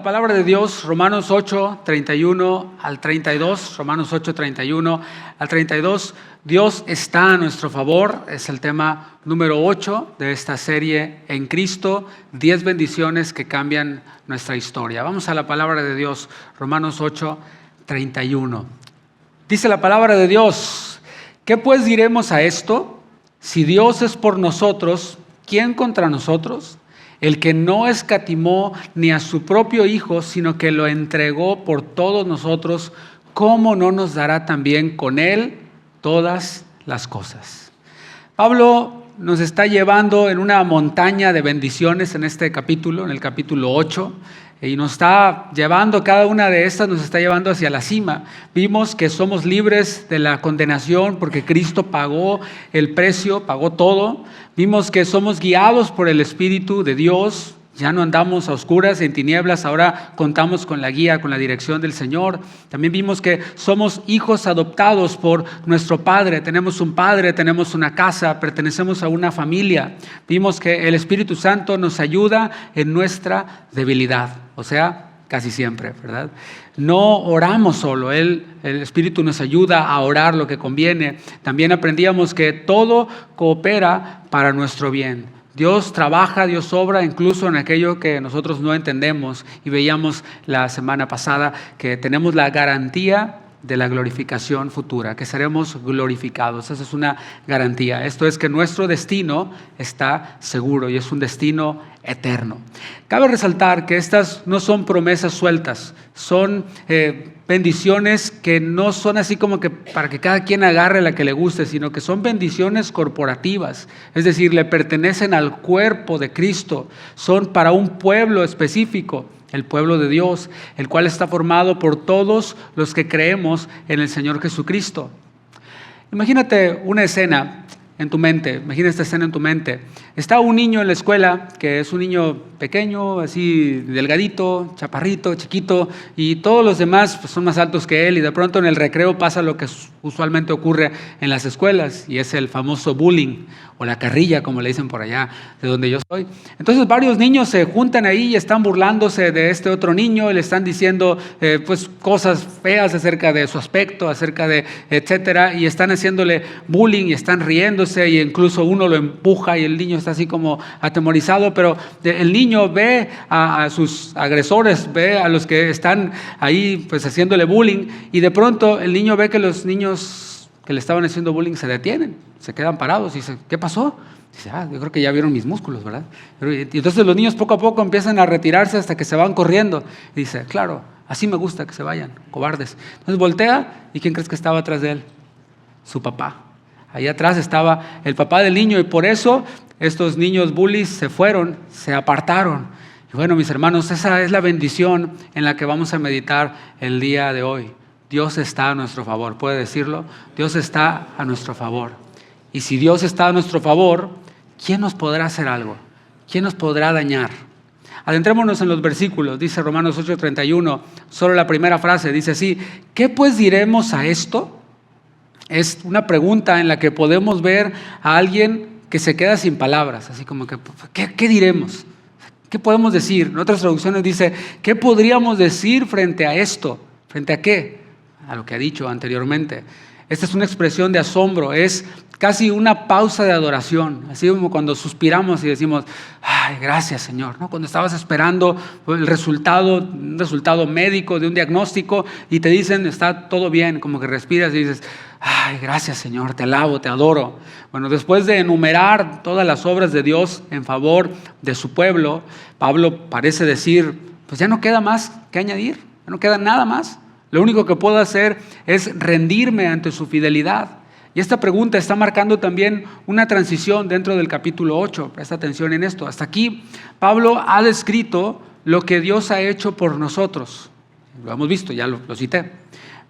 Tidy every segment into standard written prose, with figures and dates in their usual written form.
la palabra de Dios, Romanos 8, 31 al 32, Romanos 8, 31 al 32. Dios está a nuestro favor, es el tema número 8 de esta serie En Cristo, 10 bendiciones que cambian nuestra historia. Vamos a la palabra de Dios, Romanos 8, 31. Dice la palabra de Dios: ¿qué pues diremos a esto? Si Dios es por nosotros, ¿quién contra nosotros? El que no escatimó ni a su propio Hijo, sino que lo entregó por todos nosotros, ¿cómo no nos dará también con Él todas las cosas? Pablo nos está llevando en una montaña de bendiciones en este capítulo, en el capítulo 8, y nos está llevando, cada una de estas nos está llevando hacia la cima. Vimos que somos libres de la condenación porque Cristo pagó el precio, pagó todo. Vimos que somos guiados por el Espíritu de Dios. Ya no andamos a oscuras, en tinieblas, ahora contamos con la guía, con la dirección del Señor. También vimos que somos hijos adoptados por nuestro Padre. Tenemos un Padre, tenemos una casa, pertenecemos a una familia. Vimos que el Espíritu Santo nos ayuda en nuestra debilidad, o sea, casi siempre, ¿verdad? No oramos solo, el Espíritu nos ayuda a orar lo que conviene. También aprendíamos que todo coopera para nuestro bien. Dios trabaja, Dios obra incluso en aquello que nosotros no entendemos, y veíamos la semana pasada que tenemos la garantía de la glorificación futura, que seremos glorificados. Esa es una garantía. Esto es que nuestro destino está seguro y es un destino eterno. Cabe resaltar que estas no son promesas sueltas, son bendiciones que no son así como que para que cada quien agarre la que le guste, sino que son bendiciones corporativas, es decir, le pertenecen al cuerpo de Cristo, son para un pueblo específico, el pueblo de Dios, el cual está formado por todos los que creemos en el Señor Jesucristo. Imagínate una escena en tu mente, imagina esta escena en tu mente. Está un niño en la escuela, que es un niño pequeño, así delgadito, chaparrito, chiquito, y todos los demás pues, son más altos que él, y de pronto en el recreo pasa lo que usualmente ocurre en las escuelas, y es el famoso bullying, o la carrilla, como le dicen por allá, de donde yo soy. Entonces varios niños se juntan ahí y están burlándose de este otro niño, y le están diciendo pues cosas feas acerca de su aspecto, acerca de etcétera, y están haciéndole bullying, y están riéndose, y incluso uno lo empuja, y el niño está así como atemorizado, pero el niño ve a sus agresores, ve a los que están ahí pues haciéndole bullying, y de pronto el niño ve que los niños que le estaban haciendo bullying se detienen, se quedan parados y dice, ¿qué pasó? Dice, yo creo que ya vieron mis músculos, ¿verdad? Y entonces los niños poco a poco empiezan a retirarse hasta que se van corriendo. Y dice, claro, así me gusta que se vayan, cobardes. Entonces voltea, ¿y quién crees que estaba atrás de él? Su papá. Ahí atrás estaba el papá del niño, y por eso estos niños bullies se fueron, se apartaron. Y bueno, mis hermanos, esa es la bendición en la que vamos a meditar el día de hoy. Dios está a nuestro favor, ¿puede decirlo? Dios está a nuestro favor. Y si Dios está a nuestro favor, ¿quién nos podrá hacer algo? ¿Quién nos podrá dañar? Adentrémonos en los versículos. Dice Romanos 8:31, solo la primera frase, dice así: ¿qué pues diremos a esto? Es una pregunta en la que podemos ver a alguien que se queda sin palabras, así como que, ¿qué diremos? ¿Qué podemos decir? En otras traducciones dice, ¿qué podríamos decir frente a esto? ¿Frente a qué? A lo que ha dicho anteriormente. Esta es una expresión de asombro, es casi una pausa de adoración, así como cuando suspiramos y decimos, ay, gracias Señor, ¿no? Cuando estabas esperando un resultado médico de un diagnóstico y te dicen, está todo bien, como que respiras y dices, ay, gracias Señor, te alabo, te adoro. Bueno, después de enumerar todas las obras de Dios en favor de su pueblo, Pablo parece decir, pues ya no queda más que añadir, ya no queda nada más. Lo único que puedo hacer es rendirme ante su fidelidad. Y esta pregunta está marcando también una transición dentro del capítulo 8. Presta atención en esto. Hasta aquí, Pablo ha descrito lo que Dios ha hecho por nosotros. Lo hemos visto, ya lo cité.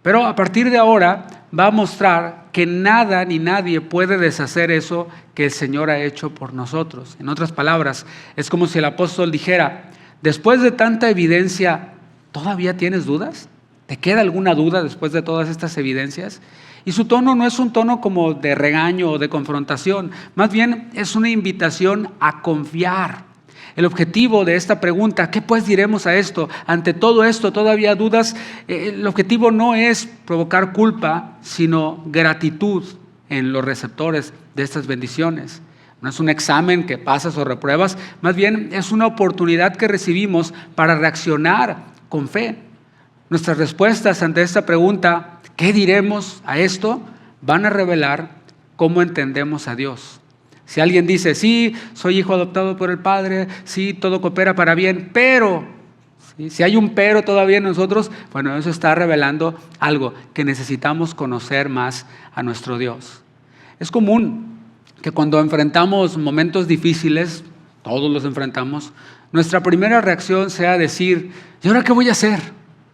Pero a partir de ahora va a mostrar que nada ni nadie puede deshacer eso que el Señor ha hecho por nosotros. En otras palabras, es como si el apóstol dijera, después de tanta evidencia, ¿todavía tienes dudas? ¿Te queda alguna duda después de todas estas evidencias? Y su tono no es un tono como de regaño o de confrontación, más bien es una invitación a confiar. El objetivo de esta pregunta, ¿qué pues diremos a esto? Ante todo esto, todavía dudas. El objetivo no es provocar culpa, sino gratitud en los receptores de estas bendiciones. No es un examen que pasas o repruebas, más bien es una oportunidad que recibimos para reaccionar con fe. Nuestras respuestas ante esta pregunta, ¿qué diremos a esto?, van a revelar cómo entendemos a Dios. Si alguien dice, sí, soy hijo adoptado por el Padre, sí, todo coopera para bien, pero, ¿sí?, si hay un pero todavía en nosotros, bueno, eso está revelando algo, que necesitamos conocer más a nuestro Dios. Es común que cuando enfrentamos momentos difíciles, todos los enfrentamos, nuestra primera reacción sea decir, ¿y ahora qué voy a hacer?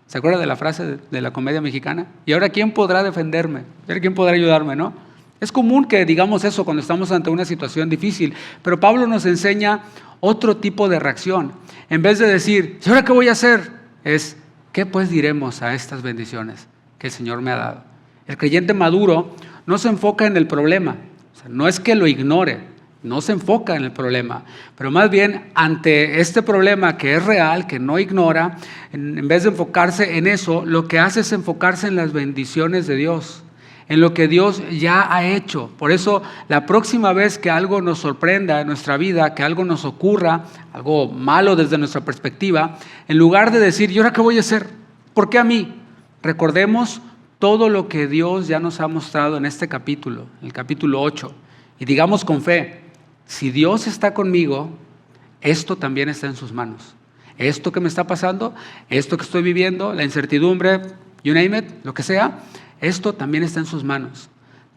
¿Se acuerda de la frase de la comedia mexicana? ¿Y ahora quién podrá defenderme? ¿Y ahora quién podrá ayudarme? ¿No? Es común que digamos eso cuando estamos ante una situación difícil, pero Pablo nos enseña otro tipo de reacción. En vez de decir, ¿y ahora qué voy a hacer?, es, ¿qué pues diremos a estas bendiciones que el Señor me ha dado? El creyente maduro no se enfoca en el problema, o sea, no es que lo ignore, no se enfoca en el problema, pero más bien ante este problema que es real, que no ignora, en vez de enfocarse en eso, lo que hace es enfocarse en las bendiciones de Dios, en lo que Dios ya ha hecho. Por eso, la próxima vez que algo nos sorprenda en nuestra vida, que algo nos ocurra, algo malo desde nuestra perspectiva, en lugar de decir, ¿y ahora qué voy a hacer? ¿Por qué a mí? Recordemos todo lo que Dios ya nos ha mostrado en este capítulo, el capítulo 8, y digamos con fe, si Dios está conmigo, esto también está en sus manos. Esto que me está pasando, esto que estoy viviendo, la incertidumbre, you name it, lo que sea, esto también está en sus manos.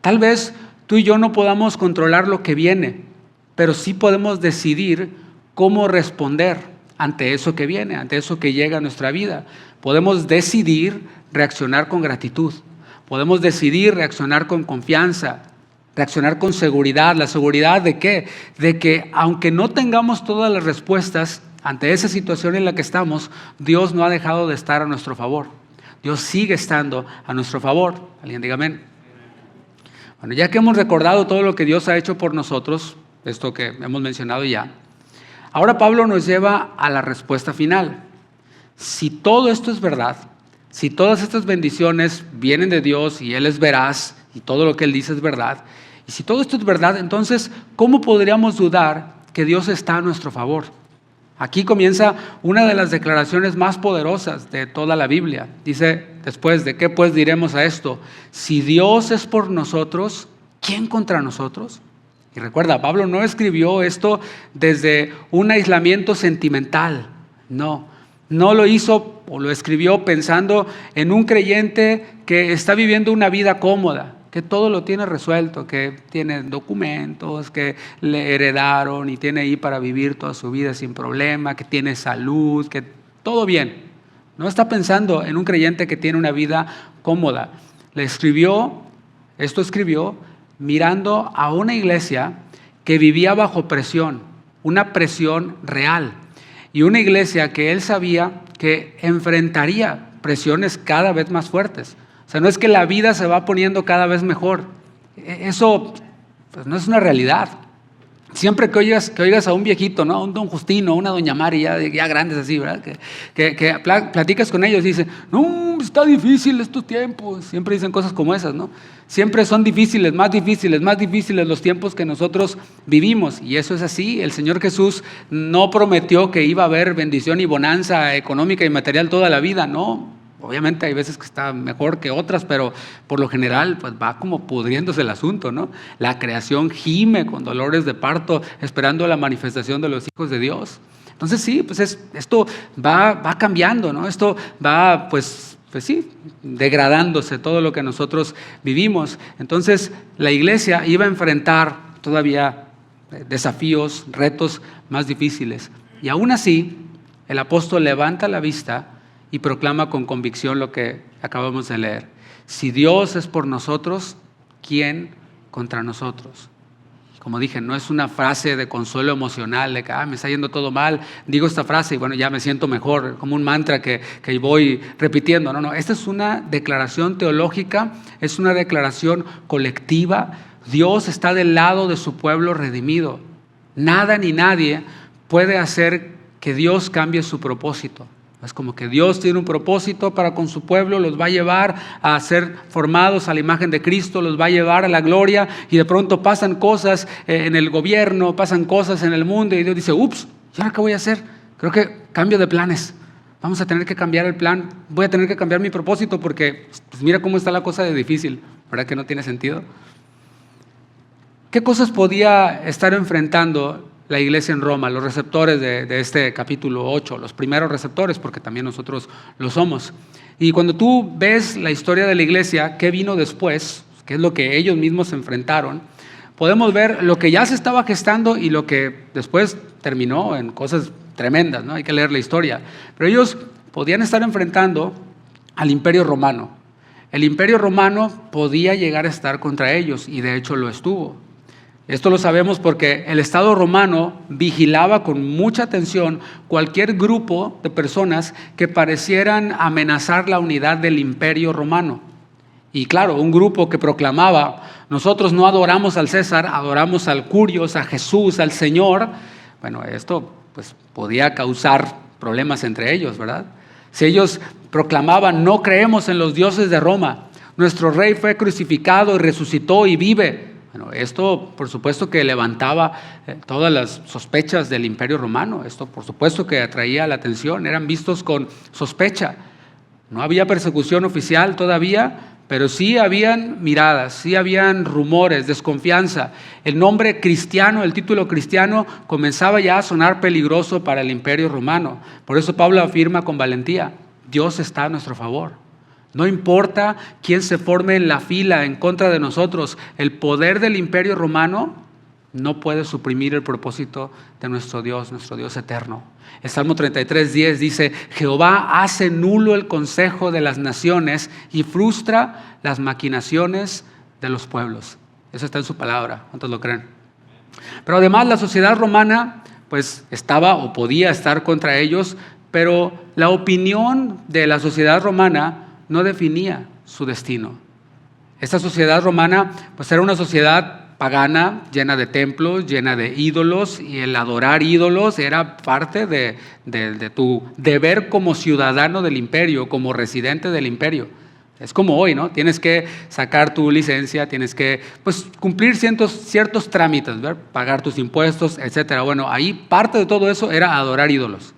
Tal vez tú y yo no podamos controlar lo que viene, pero sí podemos decidir cómo responder ante eso que viene, ante eso que llega a nuestra vida. Podemos decidir reaccionar con gratitud. Podemos decidir reaccionar con confianza, reaccionar con seguridad. ¿La seguridad de qué? De que aunque no tengamos todas las respuestas ante esa situación en la que estamos, Dios no ha dejado de estar a nuestro favor. Dios sigue estando a nuestro favor. ¿Alguien diga amén? Bueno, ya que hemos recordado todo lo que Dios ha hecho por nosotros, esto que hemos mencionado ya, ahora Pablo nos lleva a la respuesta final. Si todo esto es verdad, si todas estas bendiciones vienen de Dios y Él es veraz y todo lo que Él dice es verdad, y si todo esto es verdad, entonces, ¿cómo podríamos dudar que Dios está a nuestro favor? Aquí comienza una de las declaraciones más poderosas de toda la Biblia. Dice después, ¿de qué pues diremos a esto? Si Dios es por nosotros, ¿quién contra nosotros? Y recuerda, Pablo no escribió esto desde un aislamiento sentimental. No lo hizo o lo escribió pensando en un creyente que está viviendo una vida cómoda, que todo lo tiene resuelto, que tiene documentos, que le heredaron y tiene ahí para vivir toda su vida sin problema, que tiene salud, que todo bien. No está pensando en un creyente que tiene una vida cómoda. Esto escribió mirando a una iglesia que vivía bajo presión, una presión real. Y una iglesia que él sabía que enfrentaría presiones cada vez más fuertes. O sea, no es que la vida se va poniendo cada vez mejor. Eso pues, no es una realidad. Siempre que oigas a un viejito, ¿no? A un don Justino, una doña Mari, ya grandes así, ¿verdad? Que platicas con ellos y dicen, no, está difícil estos tiempos. Siempre dicen cosas como esas, ¿no? Siempre son difíciles, más difíciles los tiempos que nosotros vivimos. Y eso es así. El Señor Jesús no prometió que iba a haber bendición y bonanza económica y material toda la vida, ¿no? Obviamente hay veces que está mejor que otras, pero por lo general pues va como pudriéndose el asunto, ¿no? La creación gime con dolores de parto esperando la manifestación de los hijos de Dios. Entonces sí, pues esto va cambiando, ¿no? Esto va pues sí, degradándose todo lo que nosotros vivimos. Entonces la iglesia iba a enfrentar todavía desafíos, retos más difíciles. Y aún así, el apóstol levanta la vista y proclama con convicción lo que acabamos de leer. Si Dios es por nosotros, ¿quién contra nosotros? Como dije, no es una frase de consuelo emocional, de que me está yendo todo mal, digo esta frase y bueno, ya me siento mejor, como un mantra que voy repitiendo. No, esta es una declaración teológica, es una declaración colectiva. Dios está del lado de su pueblo redimido. Nada ni nadie puede hacer que Dios cambie su propósito. Es como que Dios tiene un propósito para con su pueblo, los va a llevar a ser formados a la imagen de Cristo, los va a llevar a la gloria, y de pronto pasan cosas en el gobierno, pasan cosas en el mundo, y Dios dice, ups, ¿y ahora qué voy a hacer? Creo que cambio de planes. Vamos a tener que cambiar el plan, voy a tener que cambiar mi propósito porque pues mira cómo está la cosa de difícil, ¿verdad que no tiene sentido? ¿Qué cosas podía estar enfrentando la iglesia en Roma, los receptores de este capítulo 8, los primeros receptores, porque también nosotros lo somos? Y cuando tú ves la historia de la iglesia, qué vino después, qué es lo que ellos mismos se enfrentaron, podemos ver lo que ya se estaba gestando y lo que después terminó en cosas tremendas, ¿no? Hay que leer la historia. Pero ellos podían estar enfrentando al Imperio Romano. El Imperio Romano podía llegar a estar contra ellos, y de hecho lo estuvo. Esto lo sabemos porque el Estado romano vigilaba con mucha atención cualquier grupo de personas que parecieran amenazar la unidad del Imperio Romano. Y claro, un grupo que proclamaba, nosotros no adoramos al César, adoramos al Curios, a Jesús, al Señor. Bueno, esto pues podía causar problemas entre ellos, ¿verdad? Si ellos proclamaban, no creemos en los dioses de Roma, nuestro rey fue crucificado y resucitó y vive. Bueno, esto por supuesto que levantaba todas las sospechas del Imperio Romano. Esto por supuesto que atraía la atención, eran vistos con sospecha. No había persecución oficial todavía, pero sí habían miradas, sí habían rumores, desconfianza. El nombre cristiano, el título cristiano, comenzaba ya a sonar peligroso para el Imperio Romano. Por eso Pablo afirma con valentía, Dios está a nuestro favor. No importa quién se forme en la fila en contra de nosotros, el poder del Imperio Romano no puede suprimir el propósito de nuestro Dios eterno. El Salmo 33:10 dice, Jehová hace nulo el consejo de las naciones y frustra las maquinaciones de los pueblos. Eso está en su palabra, ¿cuántos lo creen? Pero además la sociedad romana pues estaba o podía estar contra ellos, pero la opinión de la sociedad romana no definía su destino. Esta sociedad romana pues era una sociedad pagana, llena de templos, llena de ídolos, y el adorar ídolos era parte de tu deber como ciudadano del imperio, como residente del imperio. Es como hoy, ¿no? Tienes que sacar tu licencia, tienes que pues, cumplir ciertos trámites, ¿ver? Pagar tus impuestos, etc. Bueno, ahí parte de todo eso era adorar ídolos.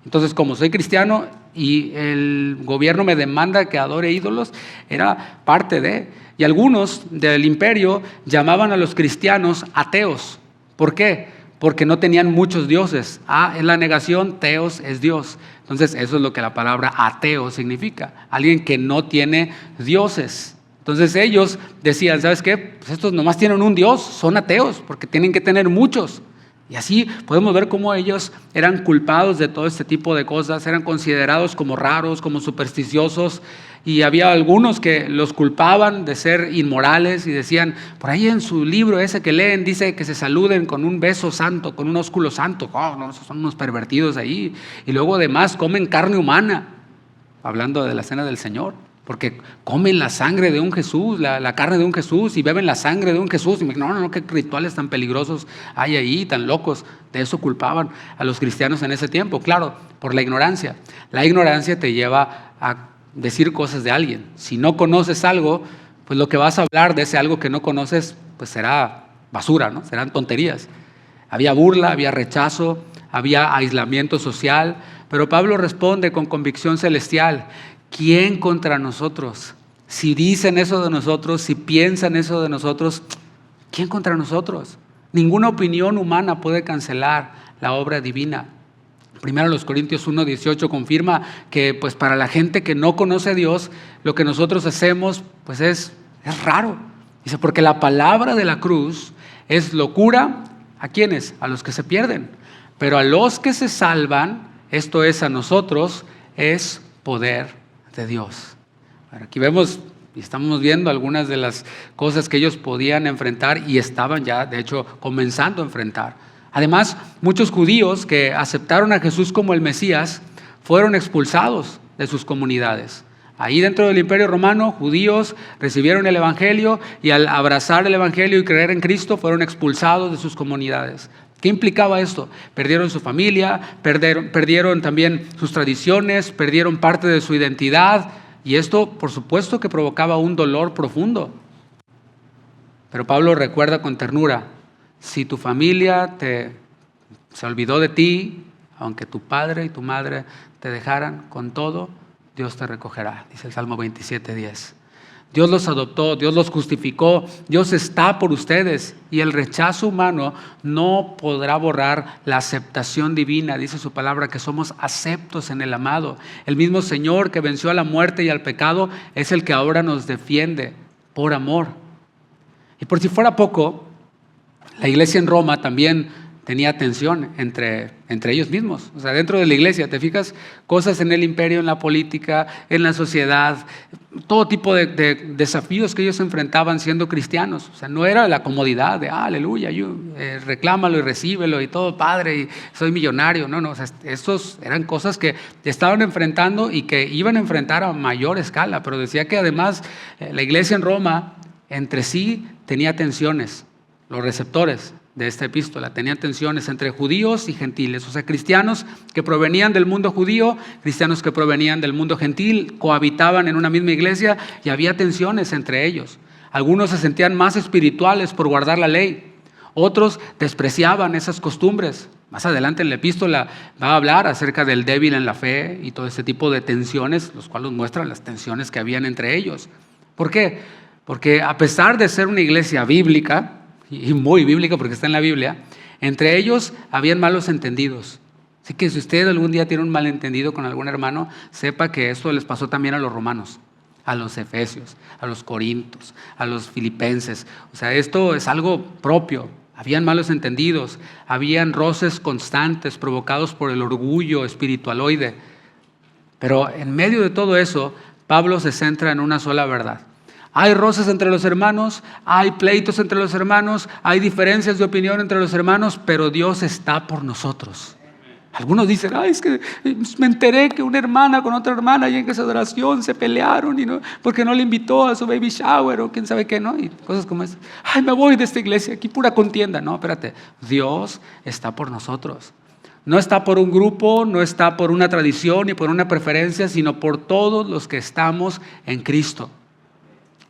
Entonces, como soy cristiano y el gobierno me demanda que adore ídolos, era parte de. Y algunos del imperio llamaban a los cristianos ateos. ¿Por qué? Porque no tenían muchos dioses. Es la negación, teos es Dios. Entonces, eso es lo que la palabra ateo significa. Alguien que no tiene dioses. Entonces, ellos decían, ¿sabes qué? Pues estos nomás tienen un Dios, son ateos, porque tienen que tener muchos. Y así podemos ver cómo ellos eran culpados de todo este tipo de cosas, eran considerados como raros, como supersticiosos, y había algunos que los culpaban de ser inmorales y decían, por ahí en su libro ese que leen dice que se saluden con un beso santo, con un ósculo santo. Oh, no, esos son unos pervertidos ahí. Y luego además comen carne humana, hablando de la cena del Señor. Porque comen la sangre de un Jesús, la carne de un Jesús, y beben la sangre de un Jesús. Y no, qué rituales tan peligrosos hay ahí, tan locos. De eso culpaban a los cristianos en ese tiempo. Claro, por la ignorancia. La ignorancia te lleva a decir cosas de alguien. Si no conoces algo, pues lo que vas a hablar de ese algo que no conoces, pues será basura, ¿no? Serán tonterías. Había burla, había rechazo, había aislamiento social. Pero Pablo responde con convicción celestial. ¿Quién contra nosotros? Si dicen eso de nosotros, si piensan eso de nosotros, ¿quién contra nosotros? Ninguna opinión humana puede cancelar la obra divina. Primero los Corintios 1:18 confirma que pues para la gente que no conoce a Dios, lo que nosotros hacemos pues es raro. Dice, porque la palabra de la cruz es locura, ¿a quiénes? A los que se pierden. Pero a los que se salvan, esto es a nosotros, es poder de Dios. Aquí vemos y estamos viendo algunas de las cosas que ellos podían enfrentar y estaban ya, de hecho, comenzando a enfrentar. Además, muchos judíos que aceptaron a Jesús como el Mesías fueron expulsados de sus comunidades. Ahí dentro del Imperio Romano, judíos recibieron el Evangelio y al abrazar el Evangelio y creer en Cristo fueron expulsados de sus comunidades. ¿Qué implicaba esto? Perdieron su familia, perdieron también sus tradiciones, perdieron parte de su identidad, y esto, por supuesto, que provocaba un dolor profundo. Pero Pablo recuerda con ternura: si tu familia se olvidó de ti, aunque tu padre y tu madre te dejaran, con todo, Dios te recogerá, dice el Salmo 27:10. Dios los adoptó, Dios los justificó, Dios está por ustedes, y el rechazo humano no podrá borrar la aceptación divina. Dice su palabra que somos aceptos en el amado. El mismo Señor que venció a la muerte y al pecado es el que ahora nos defiende por amor. Y por si fuera poco, la iglesia en Roma también tenía tensión entre ellos mismos. O sea, dentro de la iglesia, ¿te fijas? Cosas en el imperio, en la política, en la sociedad, todo tipo de desafíos que ellos enfrentaban siendo cristianos. O sea, no era la comodidad de aleluya, reclámalo y recíbelo y todo padre y soy millonario. No, o sea, estos eran cosas que estaban enfrentando y que iban a enfrentar a mayor escala. Pero decía que además la iglesia en Roma entre sí tenía tensiones. Los receptores de esta epístola tenían tensiones entre judíos y gentiles, o sea, cristianos que provenían del mundo judío, cristianos que provenían del mundo gentil, cohabitaban en una misma iglesia y había tensiones entre ellos. Algunos se sentían más espirituales por guardar la ley, otros despreciaban esas costumbres. Más adelante en la epístola va a hablar acerca del débil en la fe y todo este tipo de tensiones, los cuales muestran las tensiones que habían entre ellos. ¿Por qué? Porque a pesar de ser una iglesia bíblica, y muy bíblica porque está en la Biblia, entre ellos habían malos entendidos. Así que si usted algún día tiene un malentendido con algún hermano, sepa que esto les pasó también a los romanos, a los efesios, a los corintios, a los filipenses. O sea, esto es algo propio. Habían malos entendidos, habían roces constantes provocados por el orgullo espiritualoide. Pero en medio de todo eso, Pablo se centra en una sola verdad. Hay roces entre los hermanos, hay pleitos entre los hermanos, hay diferencias de opinión entre los hermanos, pero Dios está por nosotros. Algunos dicen, es que me enteré que una hermana con otra hermana y en esa adoración se pelearon y no, porque no le invitó a su baby shower o quién sabe qué, ¿no? Y cosas como esas. Me voy de esta iglesia, aquí pura contienda. No, espérate, Dios está por nosotros. No está por un grupo, no está por una tradición ni por una preferencia, sino por todos los que estamos en Cristo.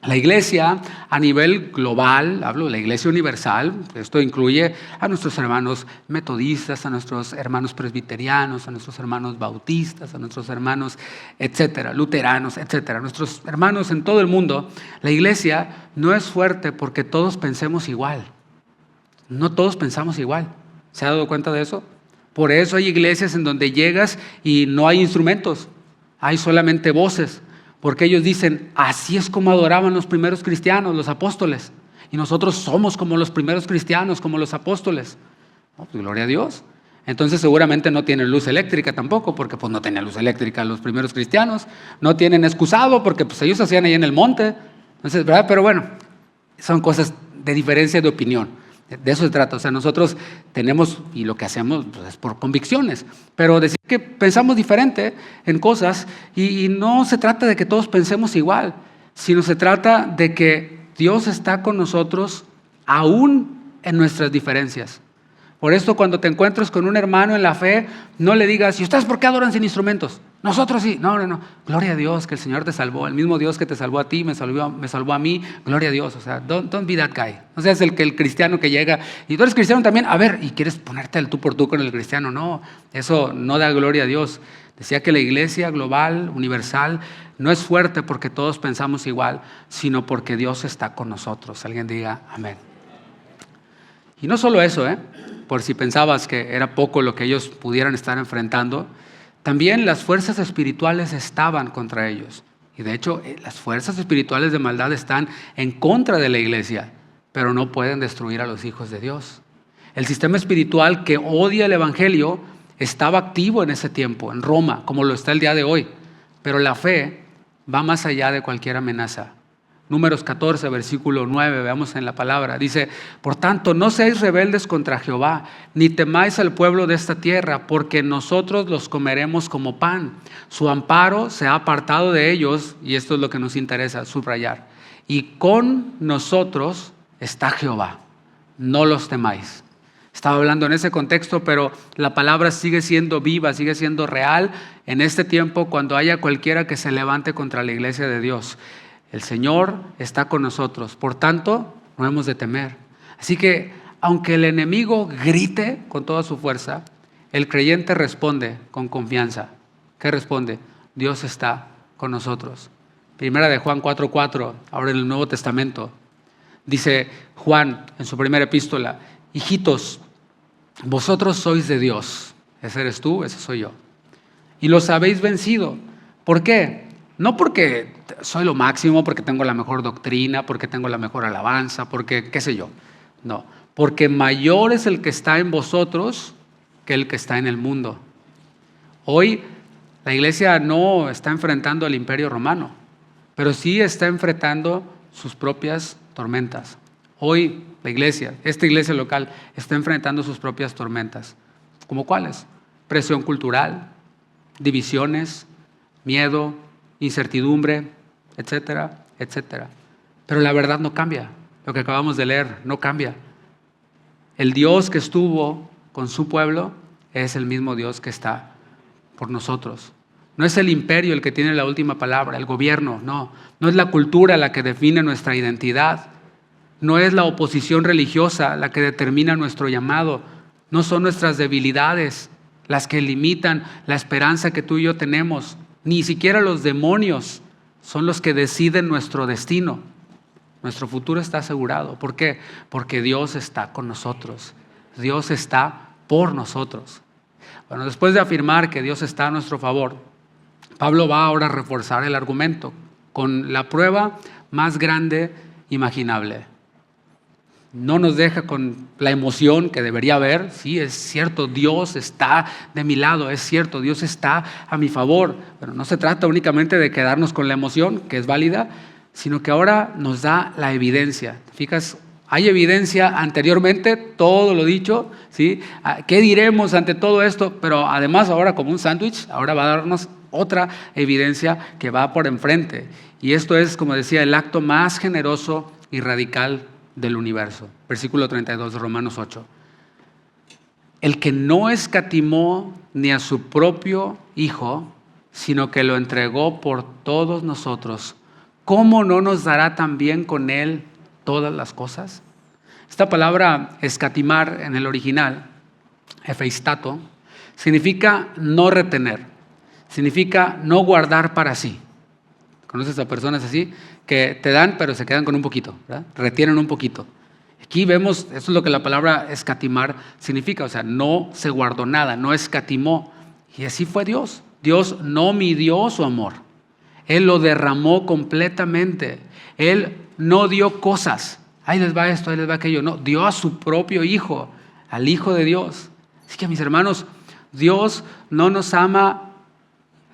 La iglesia a nivel global, hablo de la iglesia universal, esto incluye a nuestros hermanos metodistas, a nuestros hermanos presbiterianos, a nuestros hermanos bautistas, a nuestros hermanos, etcétera, luteranos, etcétera, nuestros hermanos en todo el mundo. La iglesia no es fuerte porque todos pensemos igual. No todos pensamos igual. ¿Se ha dado cuenta de eso? Por eso hay iglesias en donde llegas y no hay instrumentos, hay solamente voces. Porque ellos dicen, así es como adoraban los primeros cristianos, los apóstoles. Y nosotros somos como los primeros cristianos, como los apóstoles. Pues, gloria a Dios. Entonces seguramente no tienen luz eléctrica tampoco, porque pues no tenían luz eléctrica los primeros cristianos. No tienen excusado, porque pues ellos hacían ahí en el monte. Entonces, ¿verdad? Pero bueno, son cosas de diferencia de opinión. De eso se trata. O sea, nosotros tenemos, y lo que hacemos pues, es por convicciones, pero decir que pensamos diferente en cosas, y no se trata de que todos pensemos igual, sino se trata de que Dios está con nosotros aún en nuestras diferencias. Por esto, cuando te encuentres con un hermano en la fe, no le digas, ¿y ustedes por qué adoran sin instrumentos? Nosotros sí. No. Gloria a Dios que el Señor te salvó. El mismo Dios que te salvó a ti, me salvó a mí. Gloria a Dios. O sea, don't be that guy. No seas el cristiano que llega y tú eres cristiano también. A ver, y quieres ponerte el tú por tú con el cristiano. No, eso no da gloria a Dios. Decía que la iglesia global, universal, no es fuerte porque todos pensamos igual, sino porque Dios está con nosotros. Alguien diga amén. Y no solo eso, por si pensabas que era poco lo que ellos pudieran estar enfrentando, también las fuerzas espirituales estaban contra ellos. Y de hecho, las fuerzas espirituales de maldad están en contra de la iglesia, pero no pueden destruir a los hijos de Dios. El sistema espiritual que odia el evangelio estaba activo en ese tiempo, en Roma, como lo está el día de hoy. Pero la fe va más allá de cualquier amenaza. Números 14, versículo 9, veamos en la palabra. Dice, por tanto, no seáis rebeldes contra Jehová, ni temáis al pueblo de esta tierra, porque nosotros los comeremos como pan. Su amparo se ha apartado de ellos, y esto es lo que nos interesa subrayar. Y con nosotros está Jehová, no los temáis. Estaba hablando en ese contexto, pero la palabra sigue siendo viva, sigue siendo real en este tiempo cuando haya cualquiera que se levante contra la iglesia de Dios. El Señor está con nosotros, por tanto, no hemos de temer. Así que, aunque el enemigo grite con toda su fuerza, el creyente responde con confianza. ¿Qué responde? Dios está con nosotros. Primera de Juan 4:4, ahora en el Nuevo Testamento. Dice Juan en su primera epístola: hijitos, vosotros sois de Dios. Ese eres tú, ese soy yo. Y los habéis vencido. ¿Por qué? No porque soy lo máximo, porque tengo la mejor doctrina, porque tengo la mejor alabanza, porque qué sé yo. No, porque mayor es el que está en vosotros que el que está en el mundo. Hoy la iglesia no está enfrentando al imperio romano, pero sí está enfrentando sus propias tormentas. Hoy la iglesia, esta iglesia local, está enfrentando sus propias tormentas. ¿Cómo cuáles? Presión cultural, divisiones, miedo, incertidumbre, etcétera, etcétera. Pero la verdad no cambia. Lo que acabamos de leer no cambia. El Dios que estuvo con su pueblo es el mismo Dios que está por nosotros. No es el imperio el que tiene la última palabra, el gobierno, no. No es la cultura la que define nuestra identidad. No es la oposición religiosa la que determina nuestro llamado. No son nuestras debilidades las que limitan la esperanza que tú y yo tenemos. Ni siquiera los demonios son los que deciden nuestro destino. Nuestro futuro está asegurado. ¿Por qué? Porque Dios está con nosotros. Dios está por nosotros. Bueno, después de afirmar que Dios está a nuestro favor, Pablo va ahora a reforzar el argumento con la prueba más grande imaginable. No nos deja con la emoción que debería haber. Sí, es cierto, Dios está de mi lado, es cierto, Dios está a mi favor. Pero no se trata únicamente de quedarnos con la emoción, que es válida, sino que ahora nos da la evidencia. ¿Te fijas? Hay evidencia anteriormente, todo lo dicho, ¿sí? ¿Qué diremos ante todo esto? Pero además ahora, como un sándwich, ahora va a darnos otra evidencia que va por enfrente. Y esto es, como decía, el acto más generoso y radical del universo. Versículo 32 de Romanos 8. El que no escatimó ni a su propio Hijo, sino que lo entregó por todos nosotros, ¿cómo no nos dará también con Él todas las cosas? Esta palabra escatimar en el original, efeistato, significa no retener, significa no guardar para sí. ¿Conoces a personas así? Que te dan, pero se quedan con un poquito, ¿verdad? Retienen un poquito. Aquí vemos, eso es lo que la palabra escatimar significa, o sea, no se guardó nada, no escatimó. Y así fue Dios. Dios no midió su amor. Él lo derramó completamente. Él no dio cosas. Ahí les va esto, ahí les va aquello. No, dio a su propio Hijo, al Hijo de Dios. Así que mis hermanos, Dios no nos ama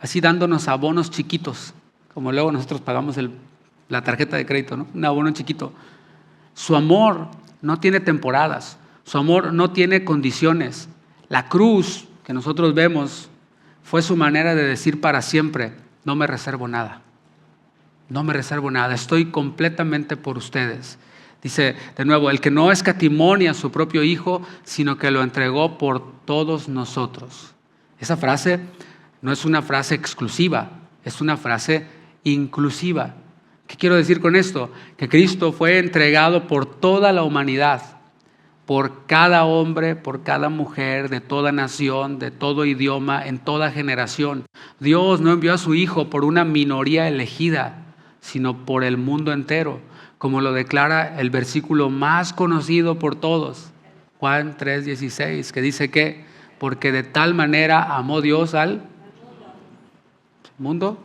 así dándonos abonos chiquitos, como luego nosotros pagamos la tarjeta de crédito, ¿no? Un abono chiquito. Su amor no tiene temporadas. Su amor no tiene condiciones. La cruz que nosotros vemos fue su manera de decir para siempre: no me reservo nada. No me reservo nada. Estoy completamente por ustedes. Dice de nuevo, el que no escatimó ni a su propio Hijo, sino que lo entregó por todos nosotros. Esa frase no es una frase exclusiva, es una frase inclusiva. ¿Qué quiero decir con esto? Que Cristo fue entregado por toda la humanidad, por cada hombre, por cada mujer, de toda nación, de todo idioma, en toda generación. Dios no envió a su Hijo por una minoría elegida, sino por el mundo entero, como lo declara el versículo más conocido por todos, Juan 3:16, que dice que porque de tal manera amó Dios al mundo,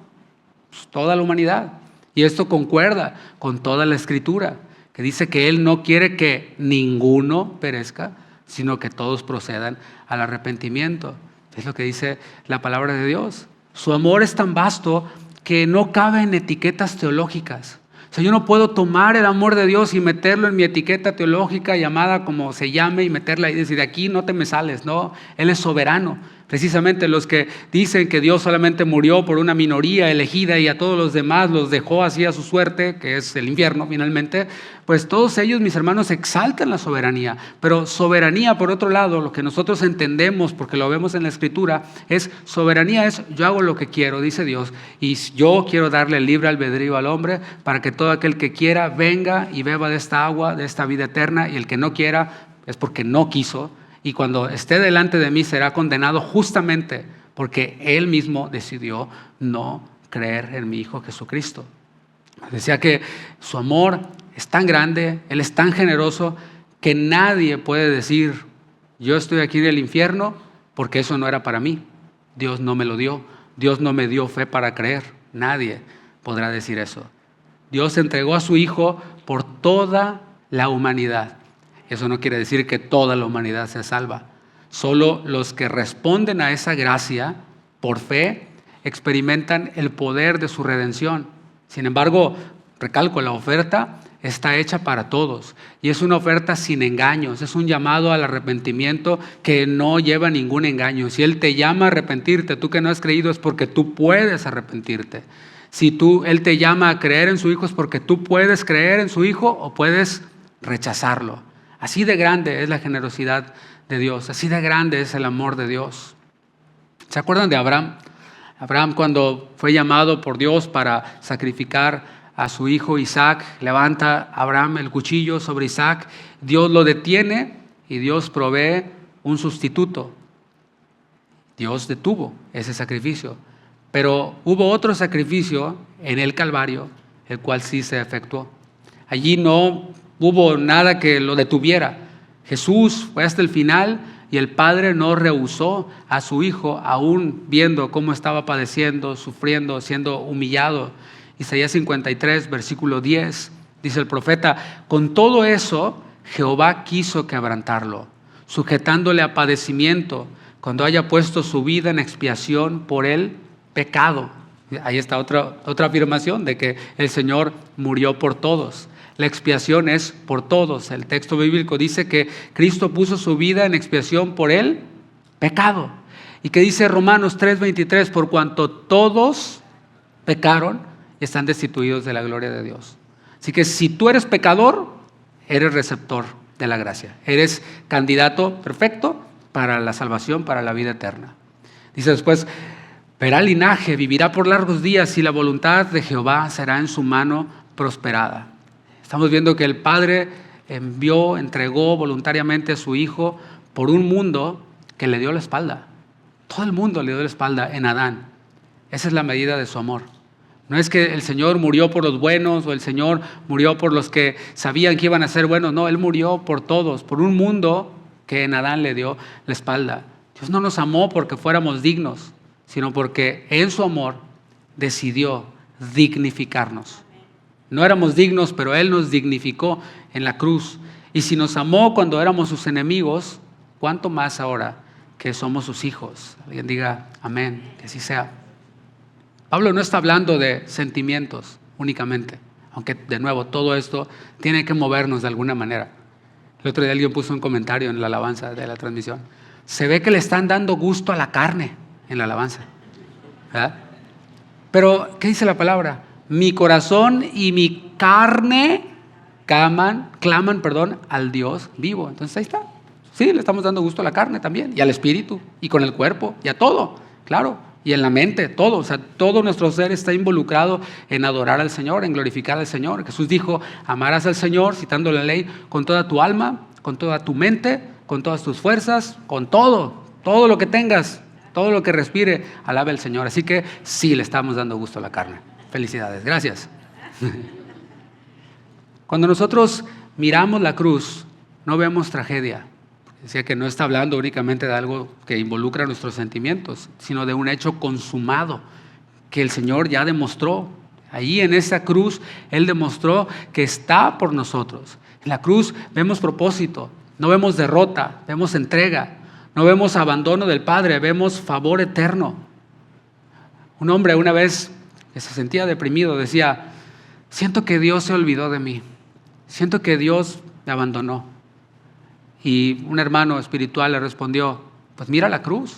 pues, toda la humanidad. Y esto concuerda con toda la Escritura, que dice que Él no quiere que ninguno perezca, sino que todos procedan al arrepentimiento. Es lo que dice la palabra de Dios. Su amor es tan vasto que no cabe en etiquetas teológicas. O sea, yo no puedo tomar el amor de Dios y meterlo en mi etiqueta teológica llamada como se llame y meterla y decir, de aquí no te me sales. No, Él es soberano. Precisamente los que dicen que Dios solamente murió por una minoría elegida y a todos los demás los dejó así a su suerte, que es el infierno finalmente, pues todos ellos, mis hermanos, exaltan la soberanía. Pero soberanía, por otro lado, lo que nosotros entendemos, porque lo vemos en la Escritura, es soberanía es yo hago lo que quiero, dice Dios, y yo quiero darle libre albedrío al hombre para que todo aquel que quiera venga y beba de esta agua, de esta vida eterna, y el que no quiera es porque no quiso. Y cuando esté delante de mí será condenado justamente porque Él mismo decidió no creer en mi Hijo Jesucristo. Decía que su amor es tan grande, Él es tan generoso, que nadie puede decir, yo estoy aquí en el infierno porque eso no era para mí. Dios no me lo dio. Dios no me dio fe para creer. Nadie podrá decir eso. Dios entregó a su Hijo por toda la humanidad. Eso no quiere decir que toda la humanidad sea salva. Solo los que responden a esa gracia por fe experimentan el poder de su redención. Sin embargo, recalco, la oferta está hecha para todos y es una oferta sin engaños, es un llamado al arrepentimiento que no lleva ningún engaño. Si Él te llama a arrepentirte, tú que no has creído, es porque tú puedes arrepentirte. Si Él te llama a creer en su Hijo, es porque tú puedes creer en su Hijo o puedes rechazarlo. Así de grande es la generosidad de Dios, así de grande es el amor de Dios. ¿Se acuerdan de Abraham? Abraham, cuando fue llamado por Dios para sacrificar a su hijo Isaac, levanta Abraham el cuchillo sobre Isaac, Dios lo detiene y Dios provee un sustituto. Dios detuvo ese sacrificio, pero hubo otro sacrificio en el Calvario, el cual sí se efectuó. Allí no hubo nada que lo detuviera. Jesús fue hasta el final y el Padre no rehusó a su Hijo, aún viendo cómo estaba padeciendo, sufriendo, siendo humillado. Isaías 53, versículo 10, dice el profeta, con todo eso Jehová quiso quebrantarlo, sujetándole a padecimiento, cuando haya puesto su vida en expiación por el pecado. Ahí está otra afirmación de que el Señor murió por todos. La expiación es por todos. El texto bíblico dice que Cristo puso su vida en expiación por el pecado. Y que dice Romanos 3:23, por cuanto todos pecaron y están destituidos de la gloria de Dios. Así que si tú eres pecador, eres receptor de la gracia. Eres candidato perfecto para la salvación, para la vida eterna. Dice después, verá linaje, vivirá por largos días y la voluntad de Jehová será en su mano prosperada. Estamos viendo que el Padre entregó voluntariamente a su Hijo por un mundo que le dio la espalda. Todo el mundo le dio la espalda en Adán. Esa es la medida de su amor. No es que el Señor murió por los buenos o el Señor murió por los que sabían que iban a ser buenos. No, Él murió por todos, por un mundo que en Adán le dio la espalda. Dios no nos amó porque fuéramos dignos, sino porque en su amor decidió dignificarnos. No éramos dignos, pero Él nos dignificó en la cruz. Y si nos amó cuando éramos sus enemigos, ¿cuánto más ahora que somos sus hijos? Alguien diga amén, que así sea. Pablo no está hablando de sentimientos únicamente, aunque de nuevo todo esto tiene que movernos de alguna manera. El otro día alguien puso un comentario en la alabanza de la transmisión. Se ve que le están dando gusto a la carne en la alabanza, ¿verdad? Pero, ¿qué dice la palabra? Mi corazón y mi carne claman, al Dios vivo. Entonces ahí está. Sí, le estamos dando gusto a la carne también, y al espíritu, y con el cuerpo, y a todo, claro, y en la mente, todo. O sea, todo nuestro ser está involucrado en adorar al Señor, en glorificar al Señor. Jesús dijo, amarás al Señor, citando la ley, con toda tu alma, con toda tu mente, con todas tus fuerzas, con todo lo que tengas, todo lo que respire, alabe al Señor. Así que sí, le estamos dando gusto a la carne. Felicidades, gracias. Cuando nosotros miramos la cruz, no vemos tragedia. Decía que no está hablando únicamente de algo que involucra nuestros sentimientos, sino de un hecho consumado que el Señor ya demostró. Ahí en esa cruz, Él demostró que está por nosotros. En la cruz vemos propósito, no vemos derrota, vemos entrega, no vemos abandono del Padre, vemos favor eterno. Un hombre una vez que se sentía deprimido decía, siento que Dios se olvidó de mí, siento que Dios me abandonó. Y un hermano espiritual le respondió, pues mira la cruz,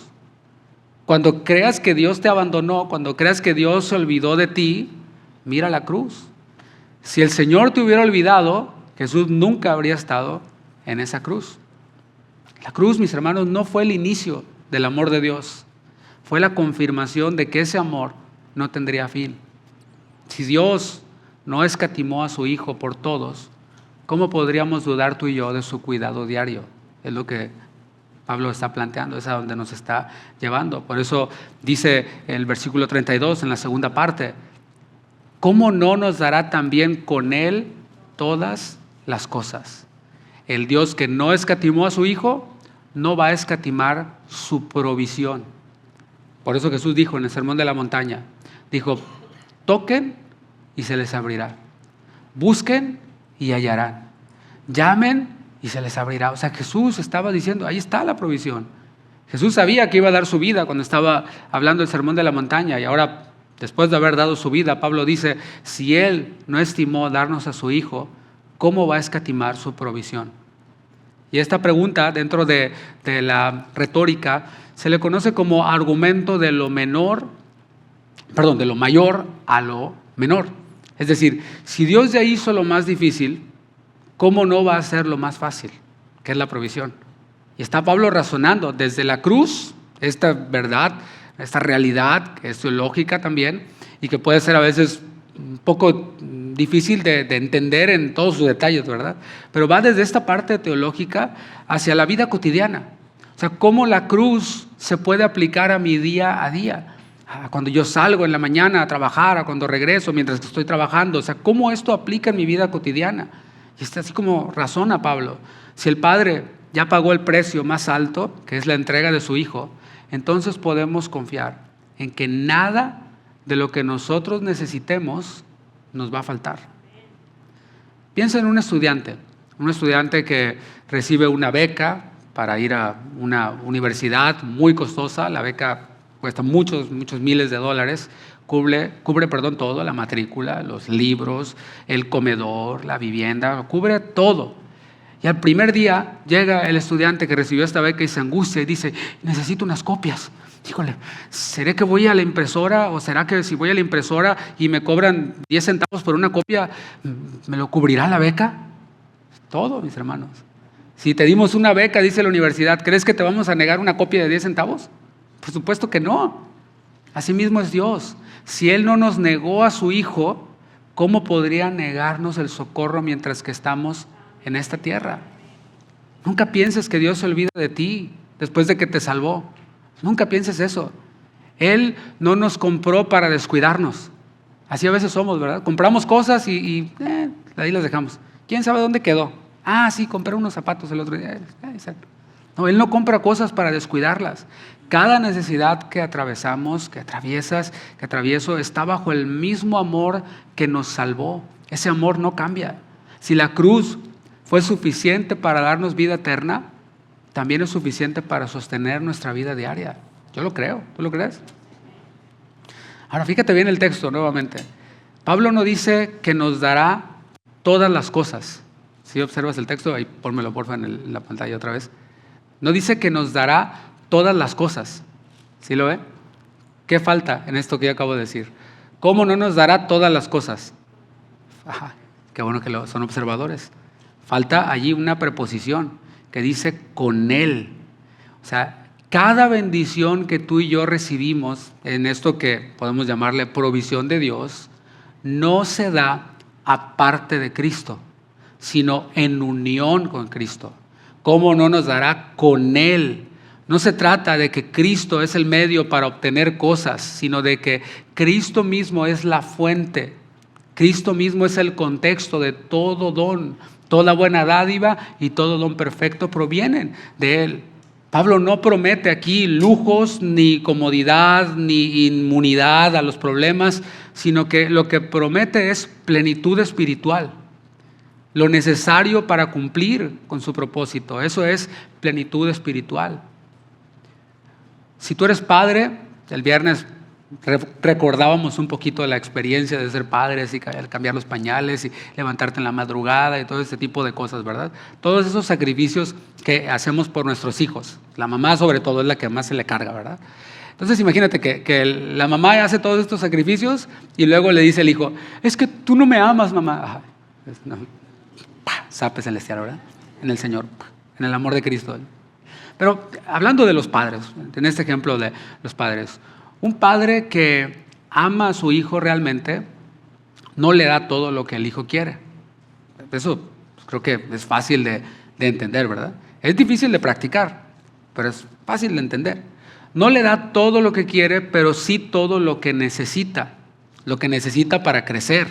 Cuando creas que Dios te abandonó, cuando creas que Dios se olvidó de ti, mira la cruz. Si el Señor te hubiera olvidado, Jesús nunca habría estado en esa cruz. La cruz, mis hermanos, no fue el inicio del amor de Dios. Fue la confirmación de que ese amor no tendría fin. Si Dios no escatimó a su Hijo por todos, ¿cómo podríamos dudar tú y yo de su cuidado diario? Es lo que Pablo está planteando, es a donde nos está llevando. Por eso dice el versículo 32 en la segunda parte, ¿cómo no nos dará también con Él todas las cosas? El Dios que no escatimó a su Hijo, no va a escatimar su provisión. Por eso Jesús dijo en el Sermón de la Montaña, dijo, toquen y se les abrirá. Busquen y hallarán. Llamen y se les abrirá. O sea, Jesús estaba diciendo, ahí está la provisión. Jesús sabía que iba a dar su vida cuando estaba hablando el Sermón de la Montaña. Y ahora, después de haber dado su vida, Pablo dice, si Él no estimó darnos a su Hijo, ¿cómo va a escatimar su provisión? Y esta pregunta, dentro de la retórica, se le conoce como argumento de lo mayor a lo menor. Es decir, si Dios ya hizo lo más difícil, ¿cómo no va a hacer lo más fácil? Que es la provisión. Y está Pablo razonando desde la cruz, esta verdad, esta realidad, que es teológica también, y que puede ser a veces un poco difícil de entender en todos sus detalles, ¿verdad? Pero va desde esta parte teológica hacia la vida cotidiana. O sea, cómo la cruz se puede aplicar a mi día a día. Cuando yo salgo en la mañana a trabajar, a cuando regreso mientras estoy trabajando. O sea, cómo esto aplica en mi vida cotidiana. Y está así como razona Pablo. Si el Padre ya pagó el precio más alto, que es la entrega de su Hijo, entonces podemos confiar en que nada de lo que nosotros necesitemos nos va a faltar. Piensa en un estudiante que recibe una beca para ir a una universidad muy costosa. La beca cuesta muchos miles de dólares. Cubre todo, la matrícula, los libros, el comedor, la vivienda, cubre todo. Y al primer día llega el estudiante que recibió esta beca y se angustia y dice, necesito unas copias. Híjole, ¿será que voy a la impresora o será que si voy a la impresora y me cobran 10 centavos por una copia, ¿me lo cubrirá la beca? Todo, mis hermanos. Si te dimos una beca, dice la universidad, ¿crees que te vamos a negar una copia de 10 centavos? Por supuesto que no. Así mismo es Dios. Si Él no nos negó a su Hijo, ¿cómo podría negarnos el socorro mientras que estamos en esta tierra? Nunca pienses que Dios se olvida de ti después de que te salvó. Nunca pienses eso. Él no nos compró para descuidarnos. Así a veces somos, ¿verdad? Compramos cosas y ahí las dejamos. ¿Quién sabe dónde quedó? Sí, compré unos zapatos el otro día. No, Él no compra cosas para descuidarlas. Cada necesidad que atravesamos, que atravieso, está bajo el mismo amor que nos salvó. Ese amor no cambia. Si la cruz fue suficiente para darnos vida eterna, también es suficiente para sostener nuestra vida diaria. Yo lo creo. ¿Tú lo crees? Ahora, fíjate bien el texto nuevamente. Pablo no dice que nos dará todas las cosas. Si observas el texto, ahí pónmelo porfa en la pantalla otra vez. No dice que nos dará todas las cosas. ¿Sí lo ve? ¿Qué falta en esto que yo acabo de decir? ¿Cómo no nos dará todas las cosas? Qué bueno que son observadores. Falta allí una preposición que dice con Él. O sea, cada bendición que tú y yo recibimos en esto que podemos llamarle provisión de Dios, no se da aparte de Cristo, sino en unión con Cristo. ¿Cómo no nos dará con Él? No se trata de que Cristo es el medio para obtener cosas, sino de que Cristo mismo es la fuente. Cristo mismo es el contexto de todo don. Toda buena dádiva y todo don perfecto provienen de Él. Pablo no promete aquí lujos, ni comodidad, ni inmunidad a los problemas, sino que lo que promete es plenitud espiritual. Lo necesario para cumplir con su propósito. Eso es plenitud espiritual. Si tú eres padre, el viernes recordábamos un poquito de la experiencia de ser padres y cambiar los pañales y levantarte en la madrugada y todo ese tipo de cosas, ¿verdad? Todos esos sacrificios que hacemos por nuestros hijos. La mamá sobre todo es la que más se le carga, ¿verdad? Entonces imagínate que la mamá hace todos estos sacrificios y luego le dice el hijo, es que tú no me amas, mamá. Ajá. No. Sape celestial, ¿verdad? En el Señor, en el amor de Cristo. Pero hablando de los padres, en este ejemplo de los padres, un padre que ama a su hijo realmente no le da todo lo que el hijo quiere. Eso creo que es fácil de entender, ¿verdad? Es difícil de practicar, pero es fácil de entender. No le da todo lo que quiere, pero sí todo lo que necesita para crecer,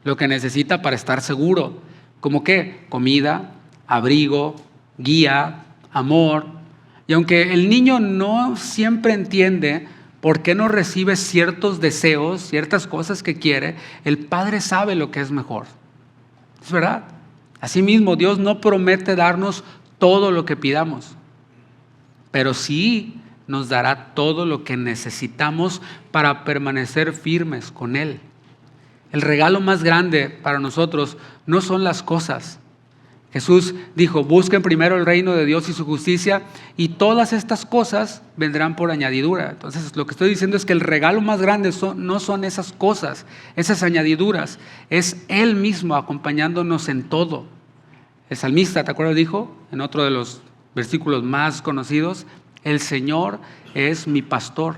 lo que necesita para estar seguro. ¿Como qué? Comida, abrigo, guía, amor. Y aunque el niño no siempre entiende por qué no recibe ciertos deseos, ciertas cosas que quiere, el padre sabe lo que es mejor. ¿Es verdad? Asimismo, Dios no promete darnos todo lo que pidamos, pero sí nos dará todo lo que necesitamos para permanecer firmes con Él. El regalo más grande para nosotros no son las cosas. Jesús dijo, busquen primero el reino de Dios y su justicia y todas estas cosas vendrán por añadidura. Entonces lo que estoy diciendo es que el regalo más grande no son esas cosas, esas añadiduras, es Él mismo acompañándonos en todo. El salmista, ¿te acuerdas? Dijo en otro de los versículos más conocidos, el Señor es mi pastor,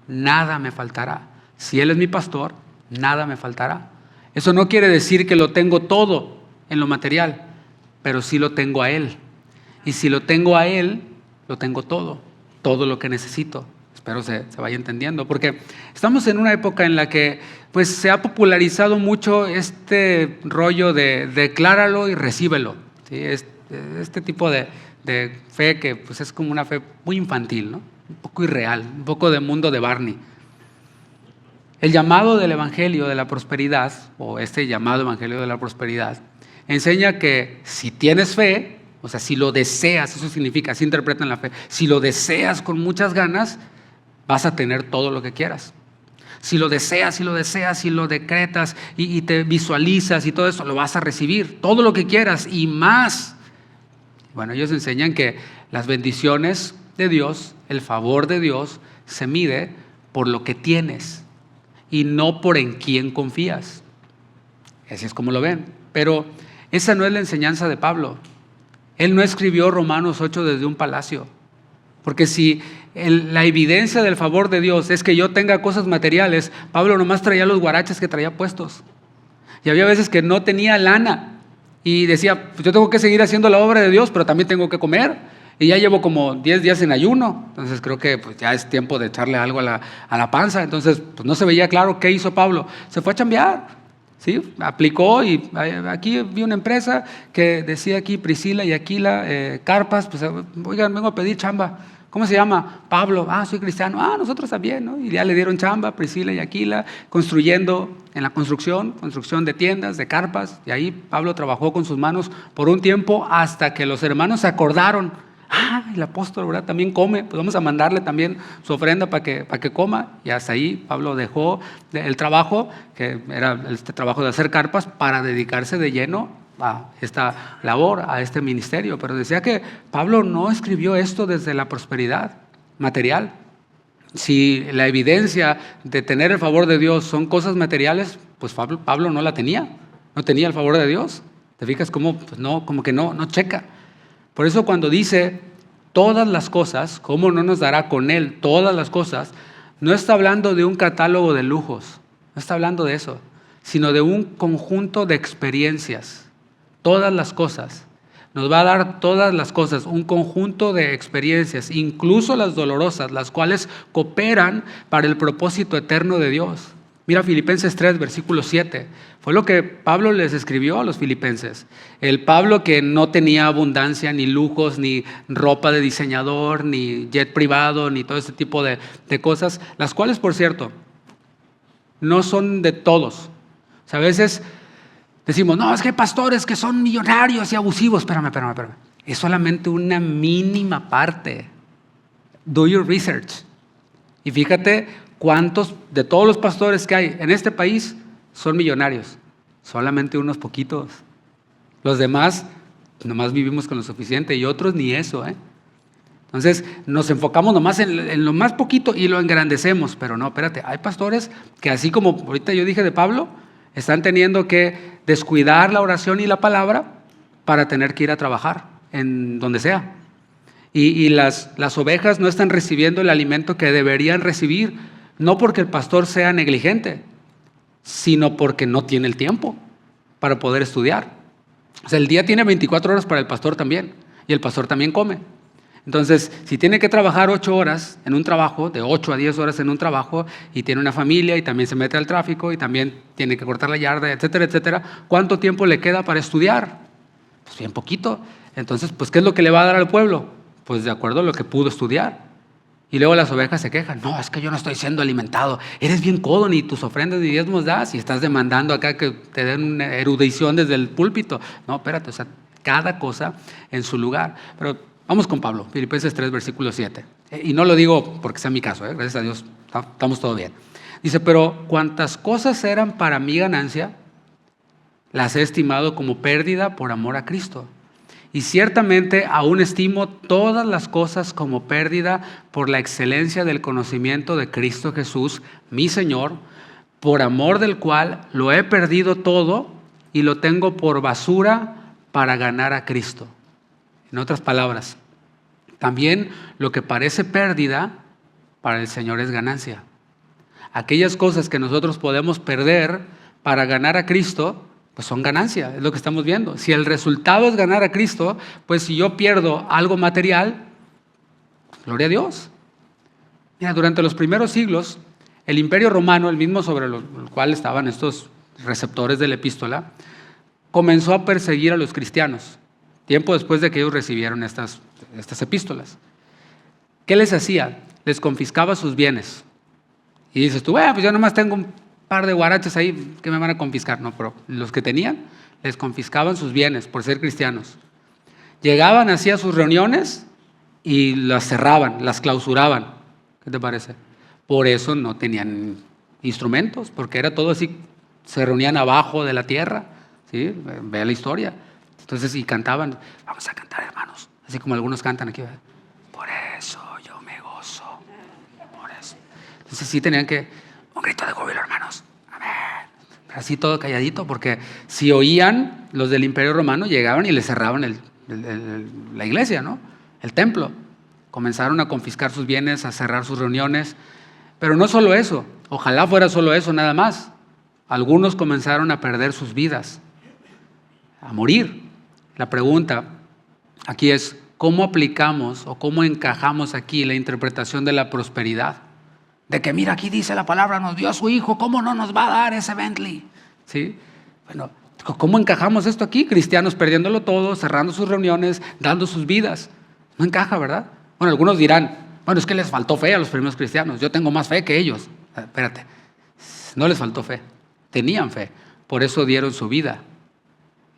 nada me faltará. Si Él es mi pastor, nada me faltará. Eso no quiere decir que lo tengo todo en lo material, pero sí lo tengo a Él. Y si lo tengo a Él, lo tengo todo lo que necesito. Espero se vaya entendiendo, porque estamos en una época en la que pues, se ha popularizado mucho este rollo de decláralo y recíbelo. ¿Sí? Este tipo de fe que pues, es como una fe muy infantil, ¿no? Un poco irreal, un poco de mundo de Barney. El llamado del Evangelio de la Prosperidad, o este llamado Evangelio de la Prosperidad, enseña que si tienes fe, o sea, si lo deseas, eso significa, así interpretan la fe, si lo deseas con muchas ganas, vas a tener todo lo que quieras. Si lo deseas, si lo decretas y te visualizas y todo eso, lo vas a recibir, todo lo que quieras y más. Bueno, ellos enseñan que las bendiciones de Dios, el favor de Dios, se mide por lo que tienes y no por en quién confías. Así es como lo ven. Pero esa no es la enseñanza de Pablo. Él no escribió Romanos 8 desde un palacio. Porque si la evidencia del favor de Dios es que yo tenga cosas materiales, Pablo nomás traía los guaraches que traía puestos. Y había veces que no tenía lana. Y decía, pues yo tengo que seguir haciendo la obra de Dios, pero también tengo que comer. Y ya llevo como 10 días en ayuno. Entonces creo que pues, ya es tiempo de echarle algo a la panza. Entonces pues, no se veía claro qué hizo Pablo. Se fue a chambear. ¿Sí? Aplicó y aquí vi una empresa que decía aquí Priscila y Aquila, Carpas, pues oigan, vengo a pedir chamba. ¿Cómo se llama? Pablo. Ah, soy cristiano. Ah, nosotros también, ¿no? Y ya le dieron chamba, Priscila y Aquila, construyendo en la construcción de tiendas, de carpas. Y ahí Pablo trabajó con sus manos por un tiempo hasta que los hermanos se acordaron. Ah, el apóstol, ¿verdad? También come, pues vamos a mandarle también su ofrenda para que coma. Y hasta ahí Pablo dejó el trabajo, que era este trabajo de hacer carpas, para dedicarse de lleno a esta labor, a este ministerio. Pero decía que Pablo no escribió esto desde la prosperidad material. Si la evidencia de tener el favor de Dios son cosas materiales, pues Pablo no la tenía, no tenía el favor de Dios. ¿Te fijas cómo? Pues no, como que no checa. Por eso cuando dice todas las cosas, ¿cómo no nos dará con Él todas las cosas? No está hablando de un catálogo de lujos, no está hablando de eso, sino de un conjunto de experiencias. Todas las cosas. Nos va a dar todas las cosas, un conjunto de experiencias, incluso las dolorosas, las cuales cooperan para el propósito eterno de Dios. Mira Filipenses 3, versículo 7. Fue lo que Pablo les escribió a los filipenses. El Pablo que no tenía abundancia, ni lujos, ni ropa de diseñador, ni jet privado, ni todo ese tipo de cosas, las cuales, por cierto, no son de todos. O sea, a veces decimos, no, es que hay pastores que son millonarios y abusivos. Espérame. Es solamente una mínima parte. Do your research. Y fíjate cuántos de todos los pastores que hay en este país son millonarios. Solamente unos poquitos. Los demás, nomás vivimos con lo suficiente y otros ni eso. Entonces nos enfocamos nomás en lo más poquito y lo engrandecemos, pero no, espérate, hay pastores que así como ahorita yo dije de Pablo, están teniendo que descuidar la oración y la palabra para tener que ir a trabajar en donde sea. Y las ovejas no están recibiendo el alimento que deberían recibir, no porque el pastor sea negligente, sino porque no tiene el tiempo para poder estudiar. O sea, el día tiene 24 horas para el pastor también, y el pastor también come. Entonces, si tiene que trabajar 8 horas en un trabajo, de 8 a 10 horas en un trabajo, y tiene una familia, y también se mete al tráfico, y también tiene que cortar la yarda, etcétera, etcétera, ¿cuánto tiempo le queda para estudiar? Pues bien poquito. Entonces, pues, ¿qué es lo que le va a dar al pueblo? Pues de acuerdo a lo que pudo estudiar. Y luego las ovejas se quejan, no, es que yo no estoy siendo alimentado, eres bien codo, ni tus ofrendas ni diezmos das, y estás demandando acá que te den una erudición desde el púlpito. No, espérate, o sea, cada cosa en su lugar. Pero vamos con Pablo, Filipenses 3, versículo 7. Y no lo digo porque sea mi caso, gracias a Dios, estamos todo bien. Dice, pero cuantas cosas eran para mi ganancia, las he estimado como pérdida por amor a Cristo. Y ciertamente aún estimo todas las cosas como pérdida por la excelencia del conocimiento de Cristo Jesús, mi Señor, por amor del cual lo he perdido todo y lo tengo por basura para ganar a Cristo. En otras palabras, también lo que parece pérdida para el Señor es ganancia. Aquellas cosas que nosotros podemos perder para ganar a Cristo, pues son ganancia, es lo que estamos viendo. Si el resultado es ganar a Cristo, pues si yo pierdo algo material, gloria a Dios. Mira, durante los primeros siglos, el Imperio Romano, el mismo sobre el cual estaban estos receptores de la epístola, comenzó a perseguir a los cristianos, tiempo después de que ellos recibieron estas epístolas. ¿Qué les hacía? Les confiscaba sus bienes. Y dices tú, pues yo nomás tengo un par de guaraches ahí que me van a confiscar. No, pero los que tenían, les confiscaban sus bienes por ser cristianos. Llegaban así a sus reuniones y las cerraban, las clausuraban. ¿Qué te parece? Por eso no tenían instrumentos, porque era todo así, se reunían abajo de la tierra, ¿sí? Ve la historia. Entonces, y cantaban, vamos a cantar, hermanos, así como algunos cantan aquí. Por eso yo me gozo, por eso. Entonces sí tenían que, un grito de júbilo, hermanos, amén. Pero así todo calladito, porque si oían los del Imperio Romano, llegaban y les cerraban la iglesia, ¿no? El templo. Comenzaron a confiscar sus bienes, a cerrar sus reuniones. Pero no solo eso, ojalá fuera solo eso, nada más. Algunos comenzaron a perder sus vidas, a morir. La pregunta aquí es, ¿cómo aplicamos o cómo encajamos aquí la interpretación de la prosperidad? De que mira, aquí dice la palabra, nos dio a su hijo, ¿cómo no nos va a dar ese Bentley? ¿Sí? Bueno, ¿cómo encajamos esto aquí? Cristianos perdiéndolo todo, cerrando sus reuniones, dando sus vidas. No encaja, ¿verdad? Bueno, algunos dirán, bueno, es que les faltó fe a los primeros cristianos, yo tengo más fe que ellos. Espérate, no les faltó fe, tenían fe, por eso dieron su vida.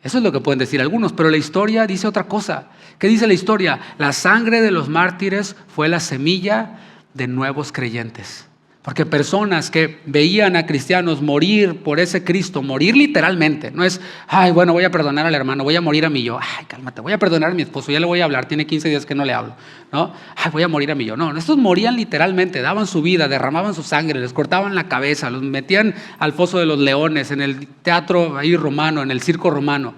Eso es lo que pueden decir algunos, pero la historia dice otra cosa. ¿Qué dice la historia? La sangre de los mártires fue la semilla de nuevos creyentes. Porque personas que veían a cristianos morir por ese Cristo, morir literalmente, no es, ay, bueno, voy a perdonar al hermano, voy a morir a mí yo, ay, cálmate, voy a perdonar a mi esposo, ya le voy a hablar, tiene 15 días que no le hablo, ¿no? Ay, voy a morir a mí yo. No, estos morían literalmente, daban su vida, derramaban su sangre, les cortaban la cabeza, los metían al foso de los leones, en el teatro ahí romano, en el circo romano,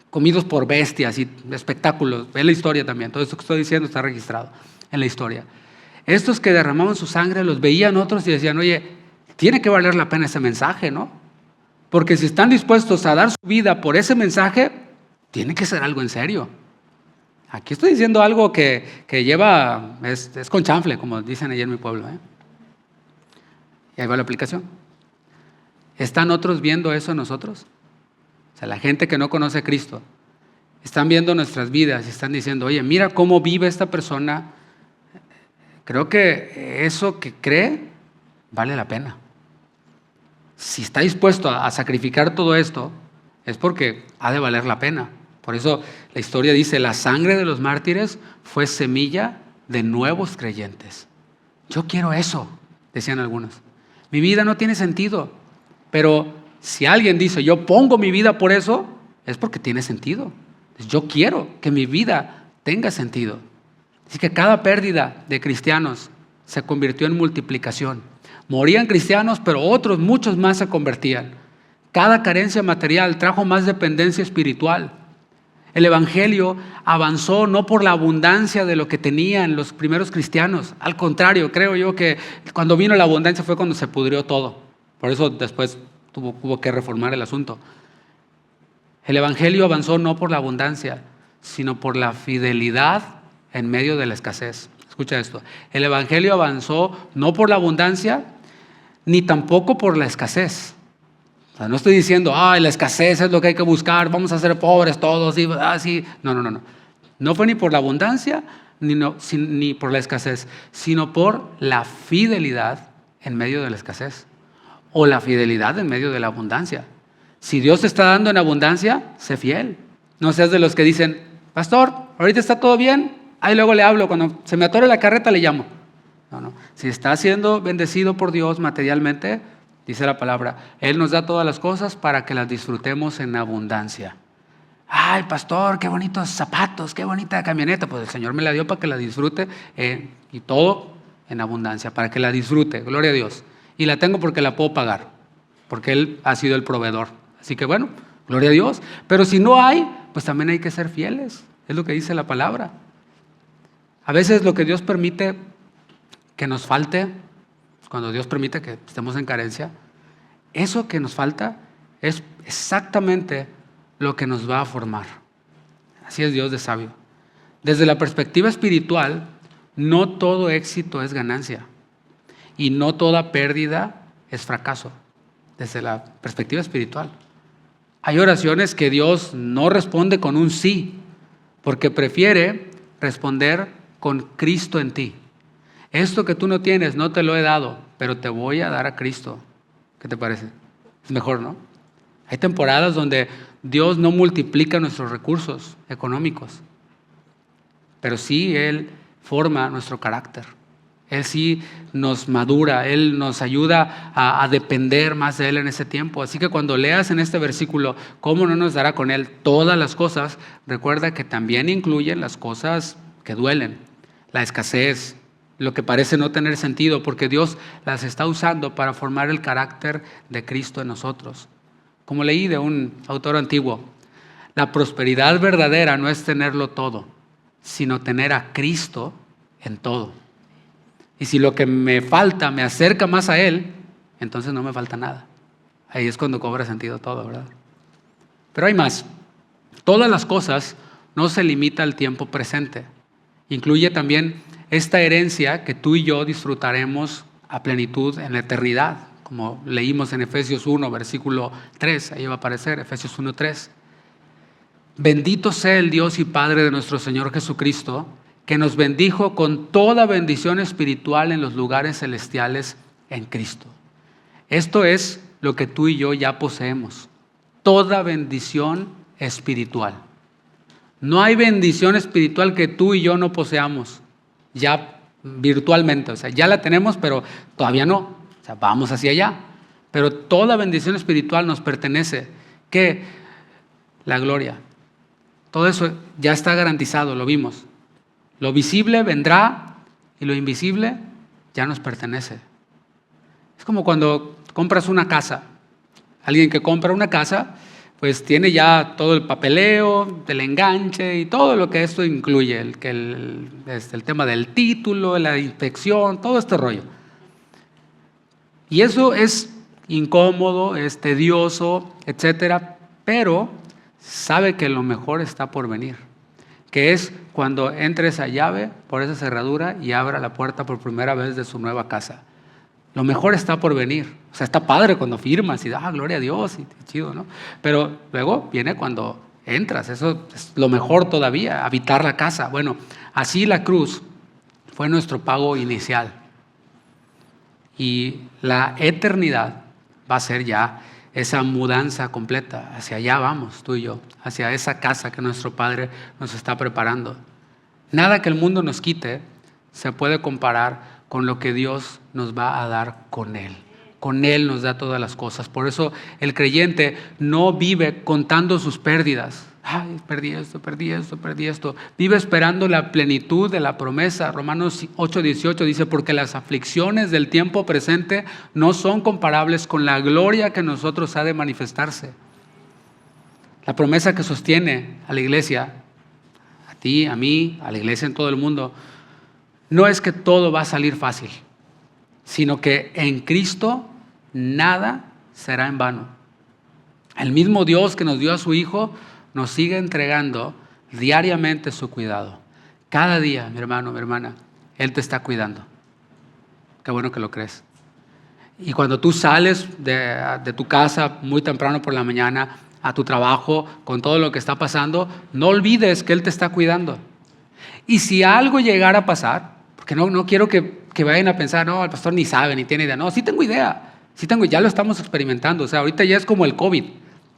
comidos por bestias y espectáculos. Ve la historia también, todo esto que estoy diciendo está registrado en la historia. Estos que derramaban su sangre los veían otros y decían, oye, tiene que valer la pena ese mensaje, ¿no? Porque si están dispuestos a dar su vida por ese mensaje, tiene que ser algo en serio. Aquí estoy diciendo algo que lleva, es con chanfle, como dicen allí en mi pueblo, ¿eh? Y ahí va la aplicación. ¿Están otros viendo eso en nosotros? O sea, la gente que no conoce a Cristo, están viendo nuestras vidas y están diciendo, oye, mira cómo vive esta persona. Creo que eso que cree vale la pena. Si está dispuesto a sacrificar todo esto, es porque ha de valer la pena. Por eso la historia dice, la sangre de los mártires fue semilla de nuevos creyentes. Yo quiero eso, decían algunos. Mi vida no tiene sentido, pero si alguien dice, yo pongo mi vida por eso, es porque tiene sentido. Yo quiero que mi vida tenga sentido. Así que cada pérdida de cristianos se convirtió en multiplicación. Morían cristianos, pero otros, muchos más se convertían. Cada carencia material trajo más dependencia espiritual. El evangelio avanzó no por la abundancia de lo que tenían los primeros cristianos. Al contrario, creo yo que cuando vino la abundancia fue cuando se pudrió todo. Por eso después hubo que reformar el asunto. El evangelio avanzó no por la abundancia, sino por la fidelidad en medio de la escasez. Escucha esto. El evangelio avanzó no por la abundancia, ni tampoco por la escasez. O sea, no estoy diciendo, la escasez es lo que hay que buscar, vamos a ser pobres todos, y así. No. No fue ni por la abundancia, ni por la escasez, sino por la fidelidad en medio de la escasez. O la fidelidad en medio de la abundancia. Si Dios te está dando en abundancia, sé fiel. No seas de los que dicen, pastor, ahorita está todo bien, ahí luego le hablo, cuando se me atore la carreta le llamo. No. Si está siendo bendecido por Dios materialmente, dice la palabra, Él nos da todas las cosas para que las disfrutemos en abundancia. Ay, pastor, qué bonitos zapatos, qué bonita camioneta. Pues el Señor me la dio para que la disfrute y todo en abundancia, para que la disfrute, gloria a Dios. Y la tengo porque la puedo pagar, porque Él ha sido el proveedor. Así que bueno, gloria a Dios. Pero si no hay, pues también hay que ser fieles. Es lo que dice la palabra. A veces lo que Dios permite que nos falte, cuando Dios permite que estemos en carencia, eso que nos falta es exactamente lo que nos va a formar. Así es Dios de sabio. Desde la perspectiva espiritual, no todo éxito es ganancia y no toda pérdida es fracaso. Desde la perspectiva espiritual. Hay oraciones que Dios no responde con un sí, porque prefiere responder con Cristo en ti. Esto que tú no tienes, no te lo he dado, pero te voy a dar a Cristo. ¿Qué te parece? Es mejor, ¿no? Hay temporadas donde Dios no multiplica nuestros recursos económicos, pero sí Él forma nuestro carácter. Él sí nos madura, Él nos ayuda a depender más de Él en ese tiempo. Así que cuando leas en este versículo, ¿cómo no nos dará con Él todas las cosas? Recuerda que también incluyen las cosas que duelen, la escasez, lo que parece no tener sentido, porque Dios las está usando para formar el carácter de Cristo en nosotros. Como leí de un autor antiguo, la prosperidad verdadera no es tenerlo todo, sino tener a Cristo en todo. Y si lo que me falta me acerca más a Él, entonces no me falta nada. Ahí es cuando cobra sentido todo, ¿verdad? Pero hay más. Todas las cosas no se limita al tiempo presente. Incluye también esta herencia que tú y yo disfrutaremos a plenitud en la eternidad, como leímos en Efesios 1, versículo 3, ahí va a aparecer, Efesios 1, 3. Bendito sea el Dios y Padre de nuestro Señor Jesucristo, que nos bendijo con toda bendición espiritual en los lugares celestiales en Cristo. Esto es lo que tú y yo ya poseemos, toda bendición espiritual. No hay bendición espiritual que tú y yo no poseamos, ya virtualmente, o sea, ya la tenemos, pero todavía no, o sea, vamos hacia allá. Pero toda bendición espiritual nos pertenece. ¿Qué? La gloria. Todo eso ya está garantizado, lo vimos. Lo visible vendrá y lo invisible ya nos pertenece. Es como cuando compras una casa. Alguien que compra una casa, pues tiene ya todo el papeleo, el enganche y todo lo que esto incluye, el tema del título, la inspección, todo este rollo. Y eso es incómodo, es tedioso, etcétera, pero sabe que lo mejor está por venir, que es cuando entre esa llave por esa cerradura y abra la puerta por primera vez de su nueva casa. Lo mejor está por venir. O sea, está padre cuando firmas y gloria a Dios, y chido, ¿no? Pero luego viene cuando entras, eso es lo mejor todavía, habitar la casa. Bueno, así la cruz fue nuestro pago inicial. Y la eternidad va a ser ya esa mudanza completa. Hacia allá vamos, tú y yo, hacia esa casa que nuestro Padre nos está preparando. Nada que el mundo nos quite se puede comparar con lo que Dios nos va a dar con Él. Con Él nos da todas las cosas. Por eso el creyente no vive contando sus pérdidas. Ay, perdí esto, perdí esto, perdí esto. Vive esperando la plenitud de la promesa. Romanos 8:18 dice, porque las aflicciones del tiempo presente no son comparables con la gloria que en nosotros ha de manifestarse. La promesa que sostiene a la iglesia, a ti, a mí, a la iglesia en todo el mundo, no es que todo va a salir fácil, sino que en Cristo nada será en vano. El mismo Dios que nos dio a su Hijo nos sigue entregando diariamente su cuidado. Cada día, mi hermano, mi hermana, Él te está cuidando. Qué bueno que lo crees. Y cuando tú sales de tu casa muy temprano por la mañana a tu trabajo con todo lo que está pasando, no olvides que Él te está cuidando. Y si algo llegara a pasar, porque no quiero que vayan a pensar, no, el pastor ni sabe, ni tiene idea. No, sí tengo idea, ya lo estamos experimentando. O sea, ahorita ya es como el COVID.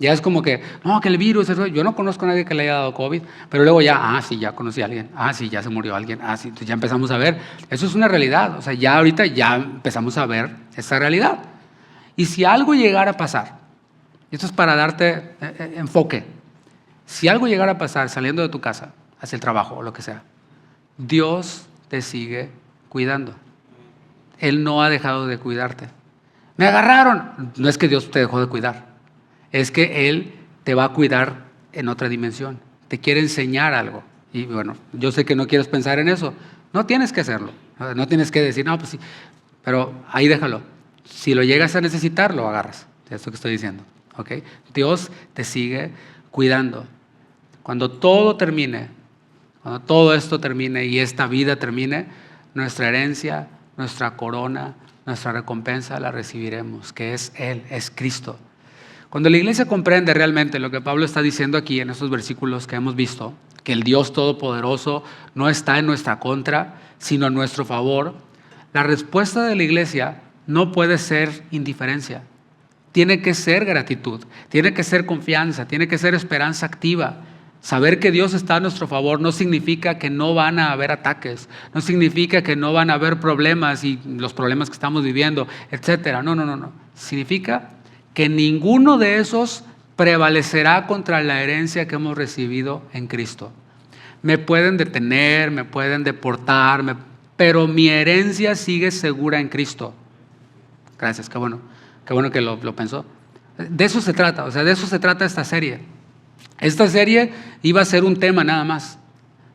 Ya es como que, no, que el virus, yo no conozco a nadie que le haya dado COVID, pero luego ya, sí, ya conocí a alguien, sí, ya se murió alguien, sí, entonces ya empezamos a ver. Eso es una realidad, o sea, ya ahorita ya empezamos a ver esa realidad. Y si algo llegara a pasar, y esto es para darte enfoque, si algo llegara a pasar saliendo de tu casa, hacia el trabajo o lo que sea, Dios te sigue cuidando. Él no ha dejado de cuidarte. Me agarraron. No es que Dios te dejó de cuidar. Es que Él te va a cuidar en otra dimensión. Te quiere enseñar algo. Y bueno, yo sé que no quieres pensar en eso. No tienes que hacerlo. No tienes que decir, no, pues sí. Pero ahí déjalo. Si lo llegas a necesitar, lo agarras. Es esto que estoy diciendo. ¿Ok? Dios te sigue cuidando. Cuando todo termine, cuando todo esto termine y esta vida termine, nuestra herencia, nuestra corona, nuestra recompensa la recibiremos, que es Él, es Cristo. Cuando la iglesia comprende realmente lo que Pablo está diciendo aquí en estos versículos que hemos visto, que el Dios Todopoderoso no está en nuestra contra, sino en nuestro favor, la respuesta de la iglesia no puede ser indiferencia. Tiene que ser gratitud, tiene que ser confianza, tiene que ser esperanza activa. Saber que Dios está a nuestro favor no significa que no van a haber ataques, no significa que no van a haber problemas y los problemas que estamos viviendo, etcétera. No. Significa que ninguno de esos prevalecerá contra la herencia que hemos recibido en Cristo. Me pueden detener, me pueden deportar, pero mi herencia sigue segura en Cristo. Gracias, qué bueno que lo pensó. De eso se trata, o sea, de eso se trata esta serie. Esta serie iba a ser un tema nada más,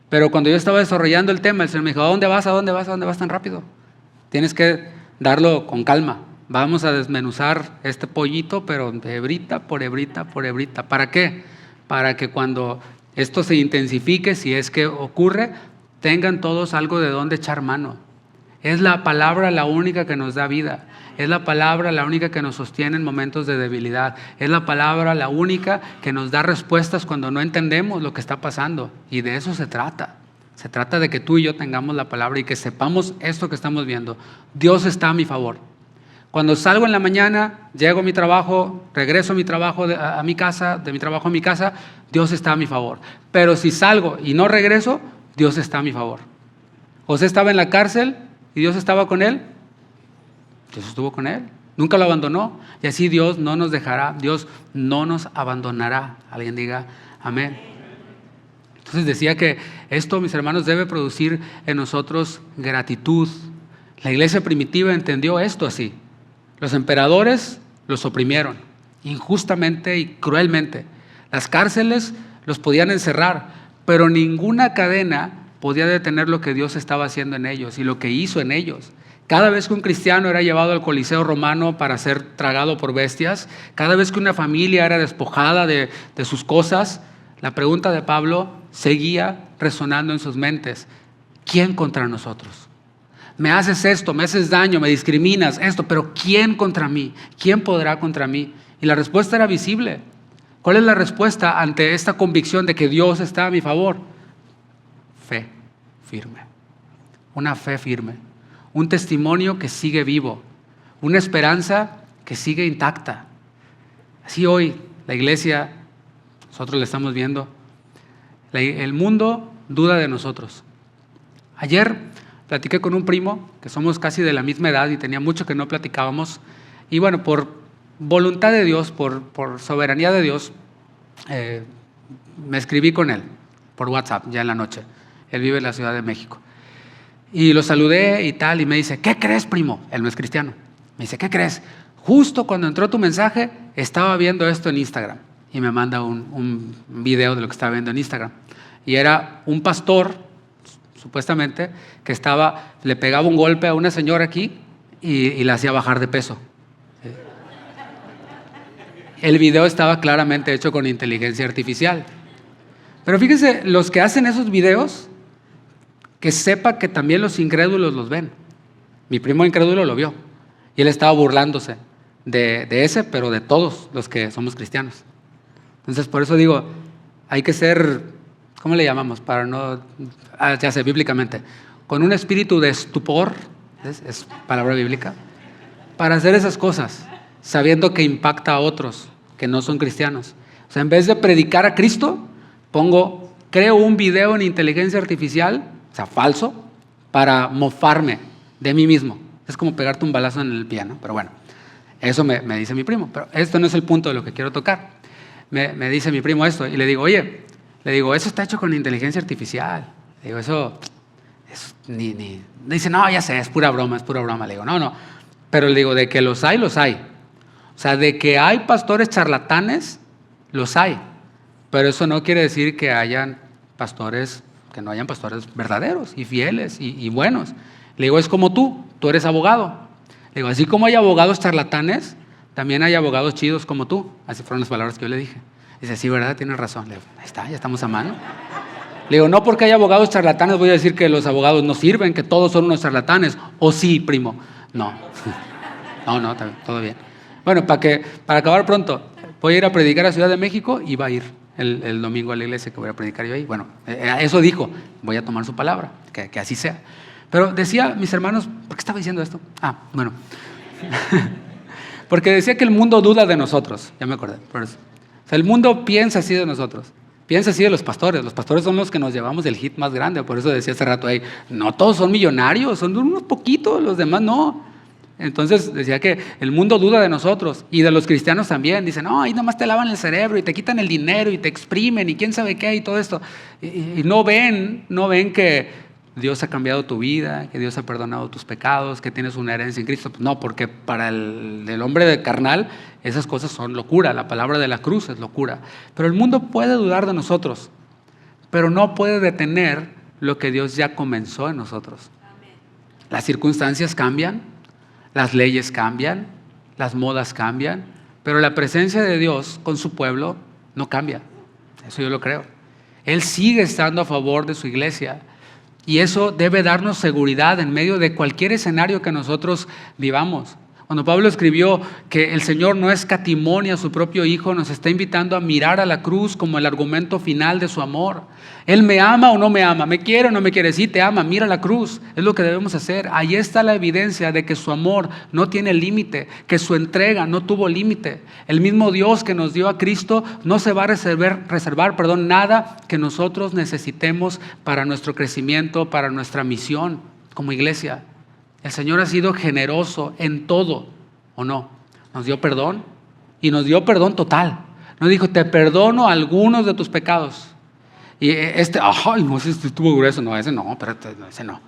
pero cuando yo estaba desarrollando el tema, el Señor me dijo, ¿a dónde vas tan rápido? Tienes que darlo con calma. Vamos a desmenuzar este pollito, pero hebrita por hebrita por hebrita. ¿Para qué? Para que cuando esto se intensifique, si es que ocurre, tengan todos algo de dónde echar mano. Es la palabra la única que nos da vida. Es la palabra la única que nos sostiene en momentos de debilidad. Es la palabra la única que nos da respuestas cuando no entendemos lo que está pasando. Y de eso se trata. Se trata de que tú y yo tengamos la palabra y que sepamos esto que estamos viendo. Dios está a mi favor. Cuando salgo en la mañana, llego a mi trabajo, regreso a mi trabajo a mi casa, de mi trabajo a mi casa, Dios está a mi favor. Pero si salgo y no regreso, Dios está a mi favor. José estaba en la cárcel y Dios estaba con él. Dios estuvo con él, nunca lo abandonó. Y así Dios no nos dejará, Dios no nos abandonará. Alguien diga amén. Entonces decía que esto, mis hermanos, debe producir en nosotros gratitud. La iglesia primitiva entendió esto así. Los emperadores los oprimieron injustamente y cruelmente. Las cárceles los podían encerrar, pero ninguna cadena podía detener lo que Dios estaba haciendo en ellos y lo que hizo en ellos. Cada vez que un cristiano era llevado al Coliseo romano para ser tragado por bestias, cada vez que una familia era despojada de sus cosas, la pregunta de Pablo seguía resonando en sus mentes. ¿Quién contra nosotros? Me haces esto, me haces daño, me discriminas, esto, pero ¿quién contra mí? ¿Quién podrá contra mí? Y la respuesta era visible. ¿Cuál es la respuesta ante esta convicción de que Dios está a mi favor? Fe firme. Una fe firme. Un testimonio que sigue vivo. Una esperanza que sigue intacta. Así hoy la iglesia, nosotros la estamos viendo, el mundo duda de nosotros. Ayer platiqué con un primo, que somos casi de la misma edad y tenía mucho que no platicábamos. Y bueno, por voluntad de Dios, por soberanía de Dios, me escribí con él por WhatsApp ya en la noche. Él vive en la Ciudad de México. Y lo saludé y tal, y me dice, ¿qué crees, primo? Él no es cristiano. Me dice, ¿qué crees? Justo cuando entró tu mensaje, estaba viendo esto en Instagram. Y me manda un video de lo que estaba viendo en Instagram. Y era un pastor, supuestamente, que le pegaba un golpe a una señora aquí y la hacía bajar de peso. El video estaba claramente hecho con inteligencia artificial. Pero fíjense, los que hacen esos videos, que sepa que también los incrédulos los ven. Mi primo incrédulo lo vio. Y él estaba burlándose de ese, pero de todos los que somos cristianos. Entonces, por eso digo, hay que ser, ¿cómo le llamamos? Para no, ya sé, bíblicamente, con un espíritu de estupor, es palabra bíblica, para hacer esas cosas, sabiendo que impacta a otros que no son cristianos. O sea, en vez de predicar a Cristo, creo un video en inteligencia artificial, o sea, falso, para mofarme de mí mismo. Es como pegarte un balazo en el pie, ¿no? Pero bueno, eso me dice mi primo. Pero esto no es el punto de lo que quiero tocar. Me dice mi primo esto y le digo, oye, eso está hecho con inteligencia artificial. Le digo, eso dice, no, ya sé, es pura broma. Le digo, no. Pero le digo, de que los hay, los hay. O sea, de que hay pastores charlatanes, los hay. Pero eso no quiere decir que no hayan pastores verdaderos y fieles y buenos. Le digo, es como tú eres abogado. Le digo, así como hay abogados charlatanes, también hay abogados chidos como tú. Así fueron las palabras que yo le dije. Dice, sí, ¿verdad? Tienes razón. Le digo, ahí está, ya estamos a mano. Le digo, no porque hay abogados charlatanes voy a decir que los abogados no sirven, que todos son unos charlatanes. ¿O sí, primo? No, todo bien. Bueno, para acabar pronto, voy a ir a predicar a Ciudad de México y va a ir el domingo a la iglesia que voy a predicar yo ahí. Bueno, eso dijo, voy a tomar su palabra, que así sea. Pero decía, mis hermanos, ¿por qué estaba diciendo esto? Bueno, porque decía que el mundo duda de nosotros, ya me acordé, por eso. O sea, el mundo piensa así de nosotros, piensa así de los pastores son los que nos llevamos el hit más grande, por eso decía hace rato ahí, no todos son millonarios, son unos poquitos, los demás no. Entonces decía que el mundo duda de nosotros y de los cristianos también. Dicen, no, ahí nomás te lavan el cerebro y te quitan el dinero y te exprimen y quién sabe qué y todo esto. Y no ven que Dios ha cambiado tu vida, que Dios ha perdonado tus pecados, que tienes una herencia en Cristo. Pues no, porque para el hombre de carnal esas cosas son locura. La palabra de la cruz es locura. Pero el mundo puede dudar de nosotros, pero no puede detener lo que Dios ya comenzó en nosotros. Las circunstancias cambian. Las leyes cambian, las modas cambian, pero la presencia de Dios con su pueblo no cambia. Eso yo lo creo. Él sigue estando a favor de su iglesia y eso debe darnos seguridad en medio de cualquier escenario que nosotros vivamos. Cuando Pablo escribió que el Señor no escatimó a su propio Hijo, nos está invitando a mirar a la cruz como el argumento final de su amor. Él me ama o no me ama, me quiere o no me quiere, sí te ama, mira la cruz, es lo que debemos hacer. Ahí está la evidencia de que su amor no tiene límite, que su entrega no tuvo límite. El mismo Dios que nos dio a Cristo no se va a reservar nada que nosotros necesitemos para nuestro crecimiento, para nuestra misión como iglesia. El Señor ha sido generoso en todo, ¿o no? Nos dio perdón y nos dio perdón total. No dijo, te perdono algunos de tus pecados. Y no sé si estuvo grueso. No, ese no, ese no.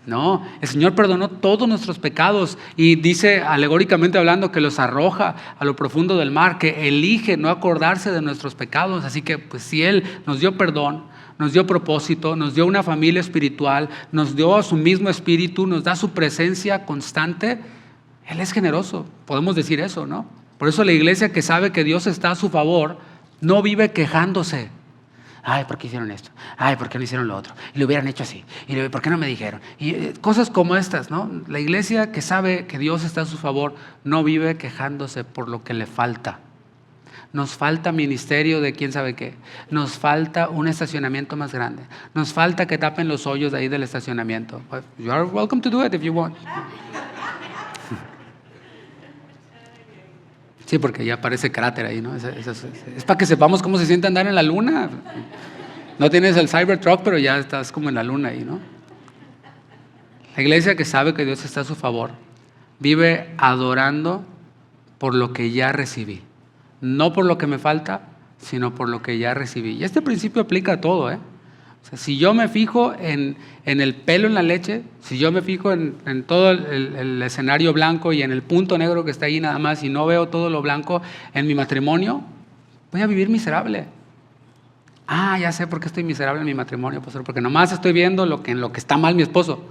No, el Señor perdonó todos nuestros pecados y dice alegóricamente hablando que los arroja a lo profundo del mar, que elige no acordarse de nuestros pecados. Así que pues si Él nos dio perdón, nos dio propósito, nos dio una familia espiritual, nos dio a su mismo espíritu, nos da su presencia constante, Él es generoso. Podemos decir eso, ¿no? Por eso la iglesia que sabe que Dios está a su favor, no vive quejándose. Ay, ¿por qué hicieron esto? Ay, ¿por qué no hicieron lo otro? Y lo hubieran hecho así. Y ¿por qué no me dijeron? Y cosas como estas, ¿no? La iglesia que sabe que Dios está a su favor, no vive quejándose por lo que le falta. Nos falta ministerio de quién sabe qué. Nos falta un estacionamiento más grande. Nos falta que tapen los hoyos de ahí del estacionamiento. You are welcome to do it if you want. Sí, porque ya parece cráter ahí, ¿no? Es para que sepamos cómo se siente andar en la luna. No tienes el Cybertruck, pero ya estás como en la luna ahí, ¿no? La iglesia que sabe que Dios está a su favor, vive adorando por lo que ya recibí. No por lo que me falta, sino por lo que ya recibí. Y este principio aplica a todo, ¿eh? O sea, si yo me fijo en el pelo en la leche, si yo me fijo en todo el escenario blanco y en el punto negro que está ahí nada más y no veo todo lo blanco en mi matrimonio, voy a vivir miserable. Ah, ya sé por qué estoy miserable en mi matrimonio, pastor, porque nomás estoy viendo en lo que está mal mi esposo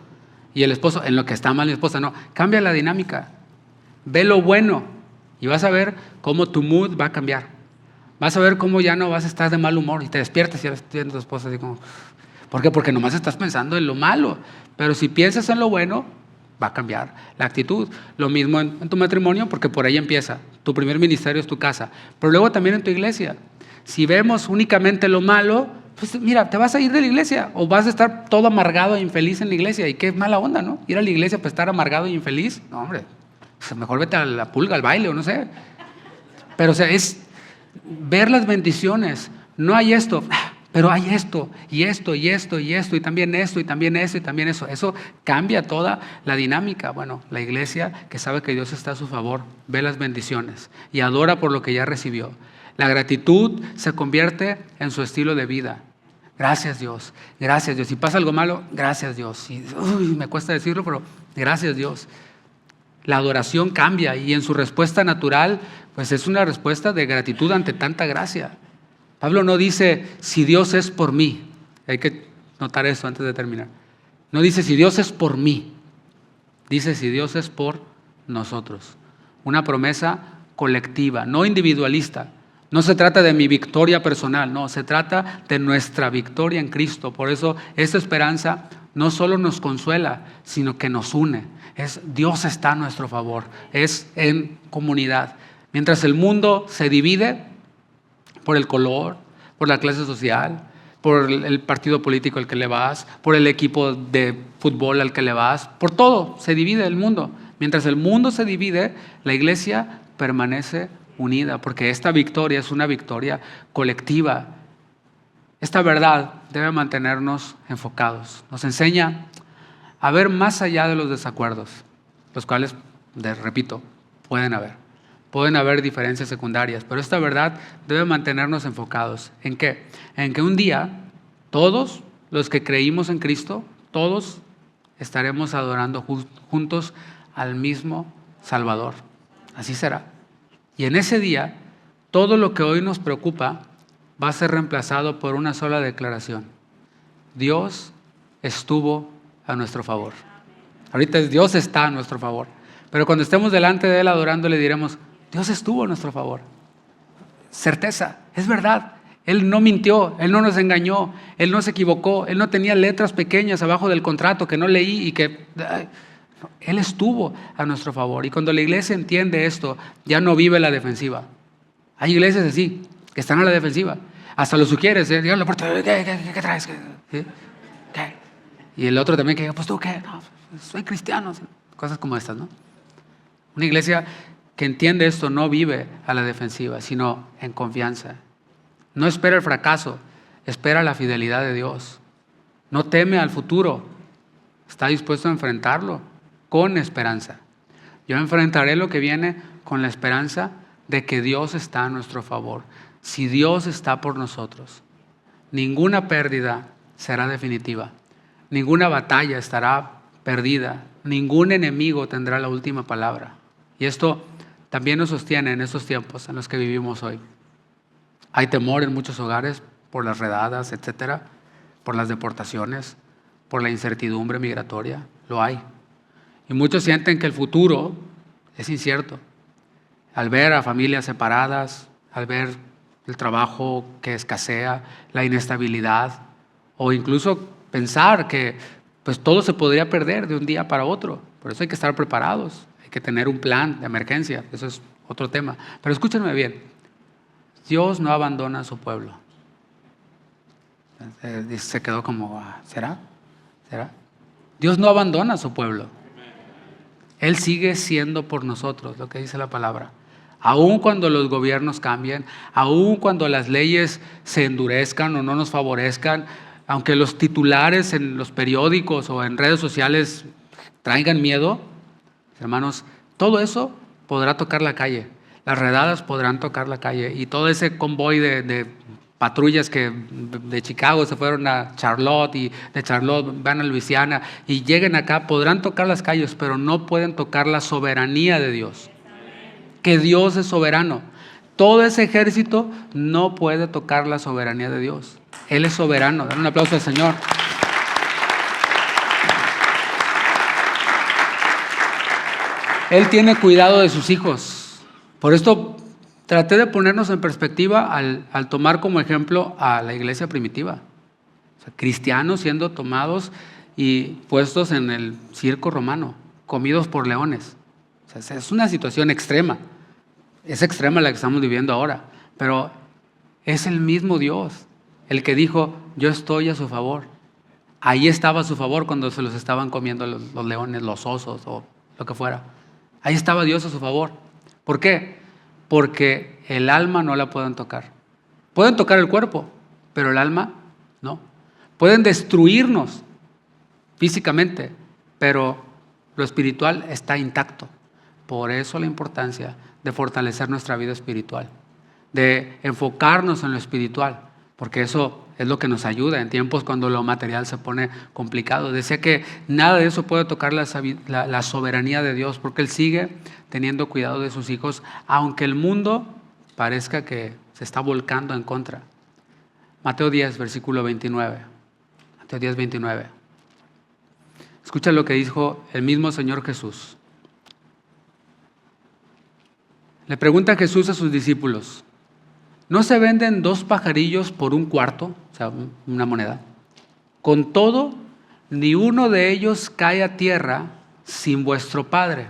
y el esposo en lo que está mal mi esposa. No, cambia la dinámica. Ve lo bueno y vas a ver cómo tu mood va a cambiar. Vas a ver cómo ya no vas a estar de mal humor y te despiertas y ya estás viendo a tu esposa así como... ¿Por qué? Porque nomás estás pensando en lo malo. Pero si piensas en lo bueno, va a cambiar la actitud. Lo mismo en tu matrimonio, porque por ahí empieza. Tu primer ministerio es tu casa. Pero luego también en tu iglesia. Si vemos únicamente lo malo, pues mira, te vas a ir de la iglesia o vas a estar todo amargado e infeliz en la iglesia. Y qué mala onda, ¿no? Ir a la iglesia para estar amargado e infeliz. No, hombre, pues mejor vete a la pulga, al baile o no sé. Pero o sea, es ver las bendiciones. No hay esto, pero hay esto, y esto, y esto, y esto, y también esto, y también eso, y también eso. Eso cambia toda la dinámica. Bueno, la iglesia que sabe que Dios está a su favor, ve las bendiciones y adora por lo que ya recibió. La gratitud se convierte en su estilo de vida. Gracias Dios, gracias Dios. Si pasa algo malo, gracias Dios. Me cuesta decirlo, pero gracias Dios. La adoración cambia y en su respuesta natural, pues es una respuesta de gratitud ante tanta gracia. Pablo no dice, si Dios es por mí. Hay que notar eso antes de terminar. No dice, si Dios es por mí. Dice, si Dios es por nosotros. Una promesa colectiva, no individualista. No se trata de mi victoria personal, no, se trata de nuestra victoria en Cristo. Por eso esta esperanza no solo nos consuela, sino que nos une. Dios está a nuestro favor, es en comunidad. Mientras el mundo se divide por el color, por la clase social, por el partido político al que le vas, por el equipo de fútbol al que le vas, por todo se divide el mundo. Mientras el mundo se divide, la iglesia permanece unida, porque esta victoria es una victoria colectiva. Esta verdad debe mantenernos enfocados. Nos enseña a ver más allá de los desacuerdos, los cuales, repito, pueden haber diferencias secundarias, pero esta verdad debe mantenernos enfocados. ¿En qué? En que un día todos los que creímos en Cristo, todos estaremos adorando juntos al mismo Salvador. Así será. Y en ese día, todo lo que hoy nos preocupa va a ser reemplazado por una sola declaración. Dios estuvo a nuestro favor. Ahorita Dios está a nuestro favor. Pero cuando estemos delante de Él adorando, le diremos, Dios estuvo a nuestro favor. Certeza, es verdad. Él no mintió, Él no nos engañó, Él no se equivocó, Él no tenía letras pequeñas abajo del contrato que no leí y que... Él estuvo a nuestro favor. Y cuando la iglesia entiende esto, ya no vive la defensiva. Hay iglesias así, que están a la defensiva. Hasta lo sugieres, llegan a la puerta, ¿qué traes? ¿Qué? Y el otro también, pues tú, ¿qué? No, soy cristiano. Cosas como estas, ¿no? Una iglesia que entiende esto no vive a la defensiva, sino en confianza. No espera el fracaso, espera la fidelidad de Dios. No teme al futuro, está dispuesto a enfrentarlo con esperanza. Yo enfrentaré lo que viene con la esperanza de que Dios está a nuestro favor. Si Dios está por nosotros, ninguna pérdida será definitiva. Ninguna batalla estará perdida. Ningún enemigo tendrá la última palabra. Y esto también nos sostiene en estos tiempos en los que vivimos hoy. Hay temor en muchos hogares por las redadas, etcétera, por las deportaciones, por la incertidumbre migratoria. Lo hay. Y muchos sienten que el futuro es incierto. Al ver a familias separadas, al ver el trabajo que escasea, la inestabilidad, o incluso pensar que pues, todo se podría perder de un día para otro. Por eso hay que estar preparados, hay que tener un plan de emergencia. Eso es otro tema. Pero escúchenme bien, Dios no abandona a su pueblo. Se quedó como, ¿será? Dios no abandona a su pueblo. Él sigue siendo por nosotros, lo que dice la palabra. Aun cuando los gobiernos cambien, aun cuando las leyes se endurezcan o no nos favorezcan, aunque los titulares en los periódicos o en redes sociales traigan miedo, hermanos, todo eso podrá tocar la calle. Las redadas podrán tocar la calle y todo ese convoy de patrullas que de Chicago se fueron a Charlotte y de Charlotte van a Luisiana y lleguen acá, podrán tocar las calles, pero no pueden tocar la soberanía de Dios. Que Dios es soberano. Todo ese ejército no puede tocar la soberanía de Dios. Él es soberano. Dan un aplauso al Señor. Él tiene cuidado de sus hijos. Por esto traté de ponernos en perspectiva al tomar como ejemplo a la iglesia primitiva. O sea, cristianos siendo tomados y puestos en el circo romano, comidos por leones. O sea, es una situación extrema. Es extrema la que estamos viviendo ahora, pero es el mismo Dios el que dijo, yo estoy a su favor. Ahí estaba a su favor cuando se los estaban comiendo los leones, los osos o lo que fuera. Ahí estaba Dios a su favor. ¿Por qué? Porque el alma no la pueden tocar. Pueden tocar el cuerpo, pero el alma no. Pueden destruirnos físicamente, pero lo espiritual está intacto. Por eso la importancia de fortalecer nuestra vida espiritual, de enfocarnos en lo espiritual, porque eso es lo que nos ayuda en tiempos cuando lo material se pone complicado. Decía que nada de eso puede tocar la soberanía de Dios, porque Él sigue teniendo cuidado de sus hijos, aunque el mundo parezca que se está volcando en contra. Mateo 10, versículo 29. Mateo 10, 29. Escucha lo que dijo el mismo Señor Jesús. Le pregunta Jesús a sus discípulos, ¿no se venden 2 pajarillos por un cuarto? O sea, una moneda. Con todo, ni uno de ellos cae a tierra sin vuestro Padre,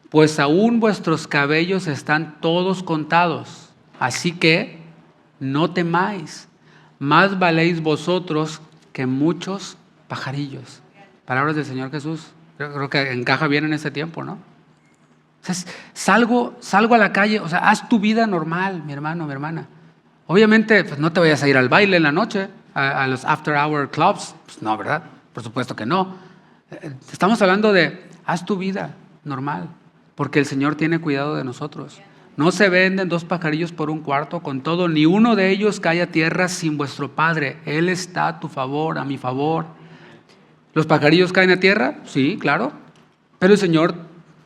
pues aún vuestros cabellos están todos contados. Así que no temáis, más valéis vosotros que muchos pajarillos. Palabras del Señor Jesús. Creo que encaja bien en ese tiempo, ¿no? O sea, salgo a la calle, o sea, haz tu vida normal, mi hermano, mi hermana. Obviamente, pues no te vayas a ir al baile en la noche, a los after hour clubs. Pues no, ¿verdad? Por supuesto que no. Estamos hablando de, haz tu vida normal, porque el Señor tiene cuidado de nosotros. No se venden 2 pajarillos por un cuarto, con todo, ni uno de ellos cae a tierra sin vuestro Padre. Él está a tu favor, a mi favor. ¿Los pajarillos caen a tierra? Sí, claro. Pero el Señor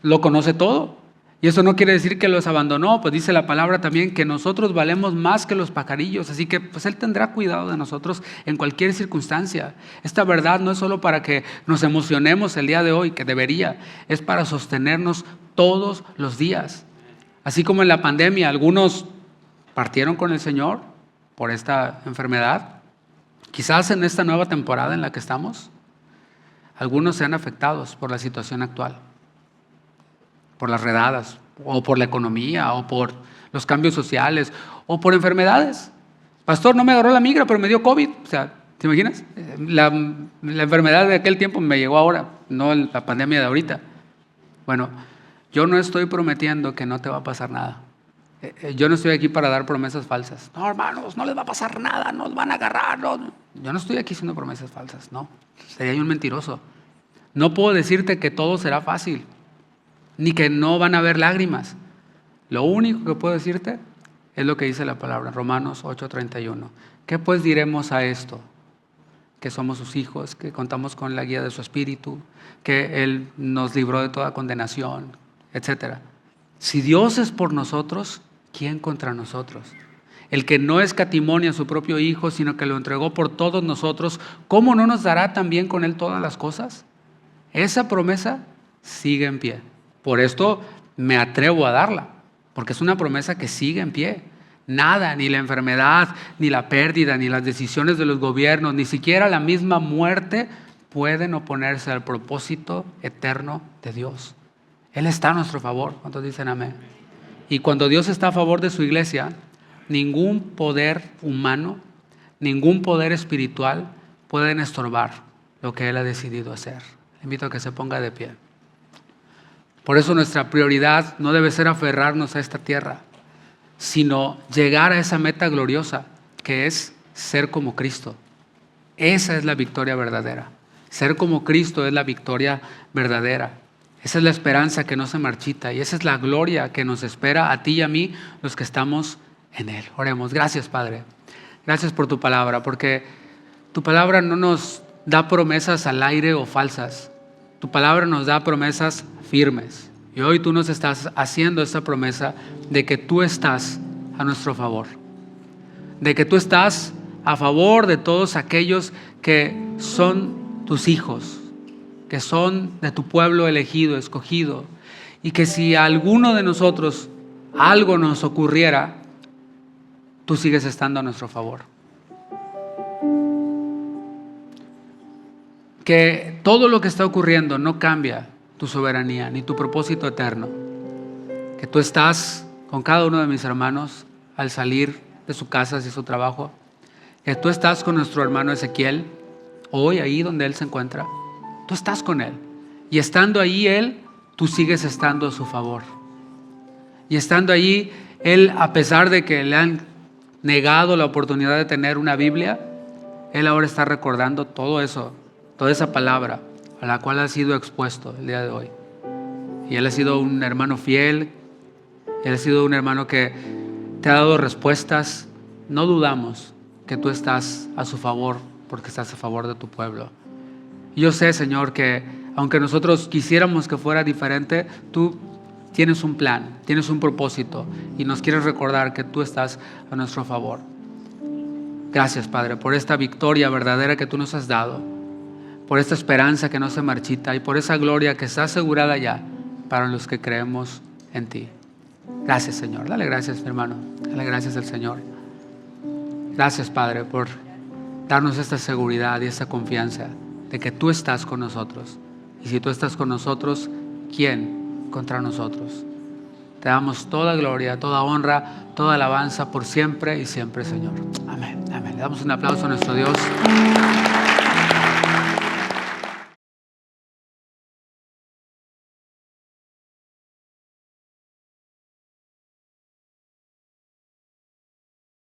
lo conoce todo. Y eso no quiere decir que los abandonó, pues dice la palabra también que nosotros valemos más que los pajarillos, así que pues Él tendrá cuidado de nosotros en cualquier circunstancia. Esta verdad no es solo para que nos emocionemos el día de hoy, que debería, es para sostenernos todos los días. Así como en la pandemia, algunos partieron con el Señor por esta enfermedad, quizás en esta nueva temporada en la que estamos, algunos sean afectados por la situación actual, por las redadas, o por la economía, o por los cambios sociales, o por enfermedades. Pastor, no me agarró la migra, pero me dio COVID. O sea, ¿te imaginas? La enfermedad de aquel tiempo me llegó ahora, no la pandemia de ahorita. Bueno, yo no estoy prometiendo que no te va a pasar nada. Yo no estoy aquí para dar promesas falsas. No, hermanos, no les va a pasar nada, nos van a agarrar. No. Yo no estoy aquí haciendo promesas falsas, no. Sería yo un mentiroso. No puedo decirte que todo será fácil, ni que no van a haber lágrimas. Lo único que puedo decirte es lo que dice la palabra, Romanos 8:31. ¿Qué pues diremos a esto? Que somos sus hijos, que contamos con la guía de su Espíritu, que Él nos libró de toda condenación, etc. Si Dios es por nosotros, ¿quién contra nosotros? El que no escatimó a su propio Hijo, sino que lo entregó por todos nosotros, ¿cómo no nos dará también con Él todas las cosas? Esa promesa sigue en pie. Por esto me atrevo a darla, porque es una promesa que sigue en pie. Nada, ni la enfermedad, ni la pérdida, ni las decisiones de los gobiernos, ni siquiera la misma muerte pueden oponerse al propósito eterno de Dios. Él está a nuestro favor. ¿Cuántos dicen amén? Y cuando Dios está a favor de su iglesia, ningún poder humano, ningún poder espiritual pueden estorbar lo que Él ha decidido hacer. Le invito a que se ponga de pie. Por eso nuestra prioridad no debe ser aferrarnos a esta tierra, sino llegar a esa meta gloriosa que es ser como Cristo. Esa es la victoria verdadera. Ser como Cristo es la victoria verdadera. Esa es la esperanza que no se marchita y esa es la gloria que nos espera a ti y a mí, los que estamos en Él. Oremos. Gracias, Padre. Gracias por tu palabra, porque tu palabra no nos da promesas al aire o falsas. Tu palabra nos da promesas firmes. Y hoy tú nos estás haciendo esta promesa de que tú estás a nuestro favor. De que tú estás a favor de todos aquellos que son tus hijos, que son de tu pueblo elegido, escogido. Y que si a alguno de nosotros algo nos ocurriera, tú sigues estando a nuestro favor. Que todo lo que está ocurriendo no cambia tu soberanía ni tu propósito eterno. Que tú estás con cada uno de mis hermanos al salir de su casa y su trabajo. Que tú estás con nuestro hermano Ezequiel, hoy ahí donde él se encuentra. Tú estás con él. Y estando ahí él, tú sigues estando a su favor. Y estando allí, él, a pesar de que le han negado la oportunidad de tener una Biblia, él ahora está recordando todo eso, toda esa palabra a la cual ha sido expuesto el día de hoy. Y él ha sido un hermano fiel, él ha sido un hermano que te ha dado respuestas. No dudamos que tú estás a su favor, porque estás a favor de tu pueblo. Y yo sé, Señor, que aunque nosotros quisiéramos que fuera diferente, tú tienes un plan, tienes un propósito y nos quieres recordar que tú estás a nuestro favor. Gracias, Padre, por esta victoria verdadera que tú nos has dado, por esta esperanza que no se marchita y por esa gloria que está asegurada ya para los que creemos en ti. Gracias, Señor. Dale gracias, mi hermano. Dale gracias al Señor. Gracias, Padre, por darnos esta seguridad y esta confianza de que tú estás con nosotros. Y si tú estás con nosotros, ¿quién contra nosotros? Te damos toda gloria, toda honra, toda alabanza por siempre y siempre, Señor. Amén. Amén. Le damos un aplauso a nuestro Dios.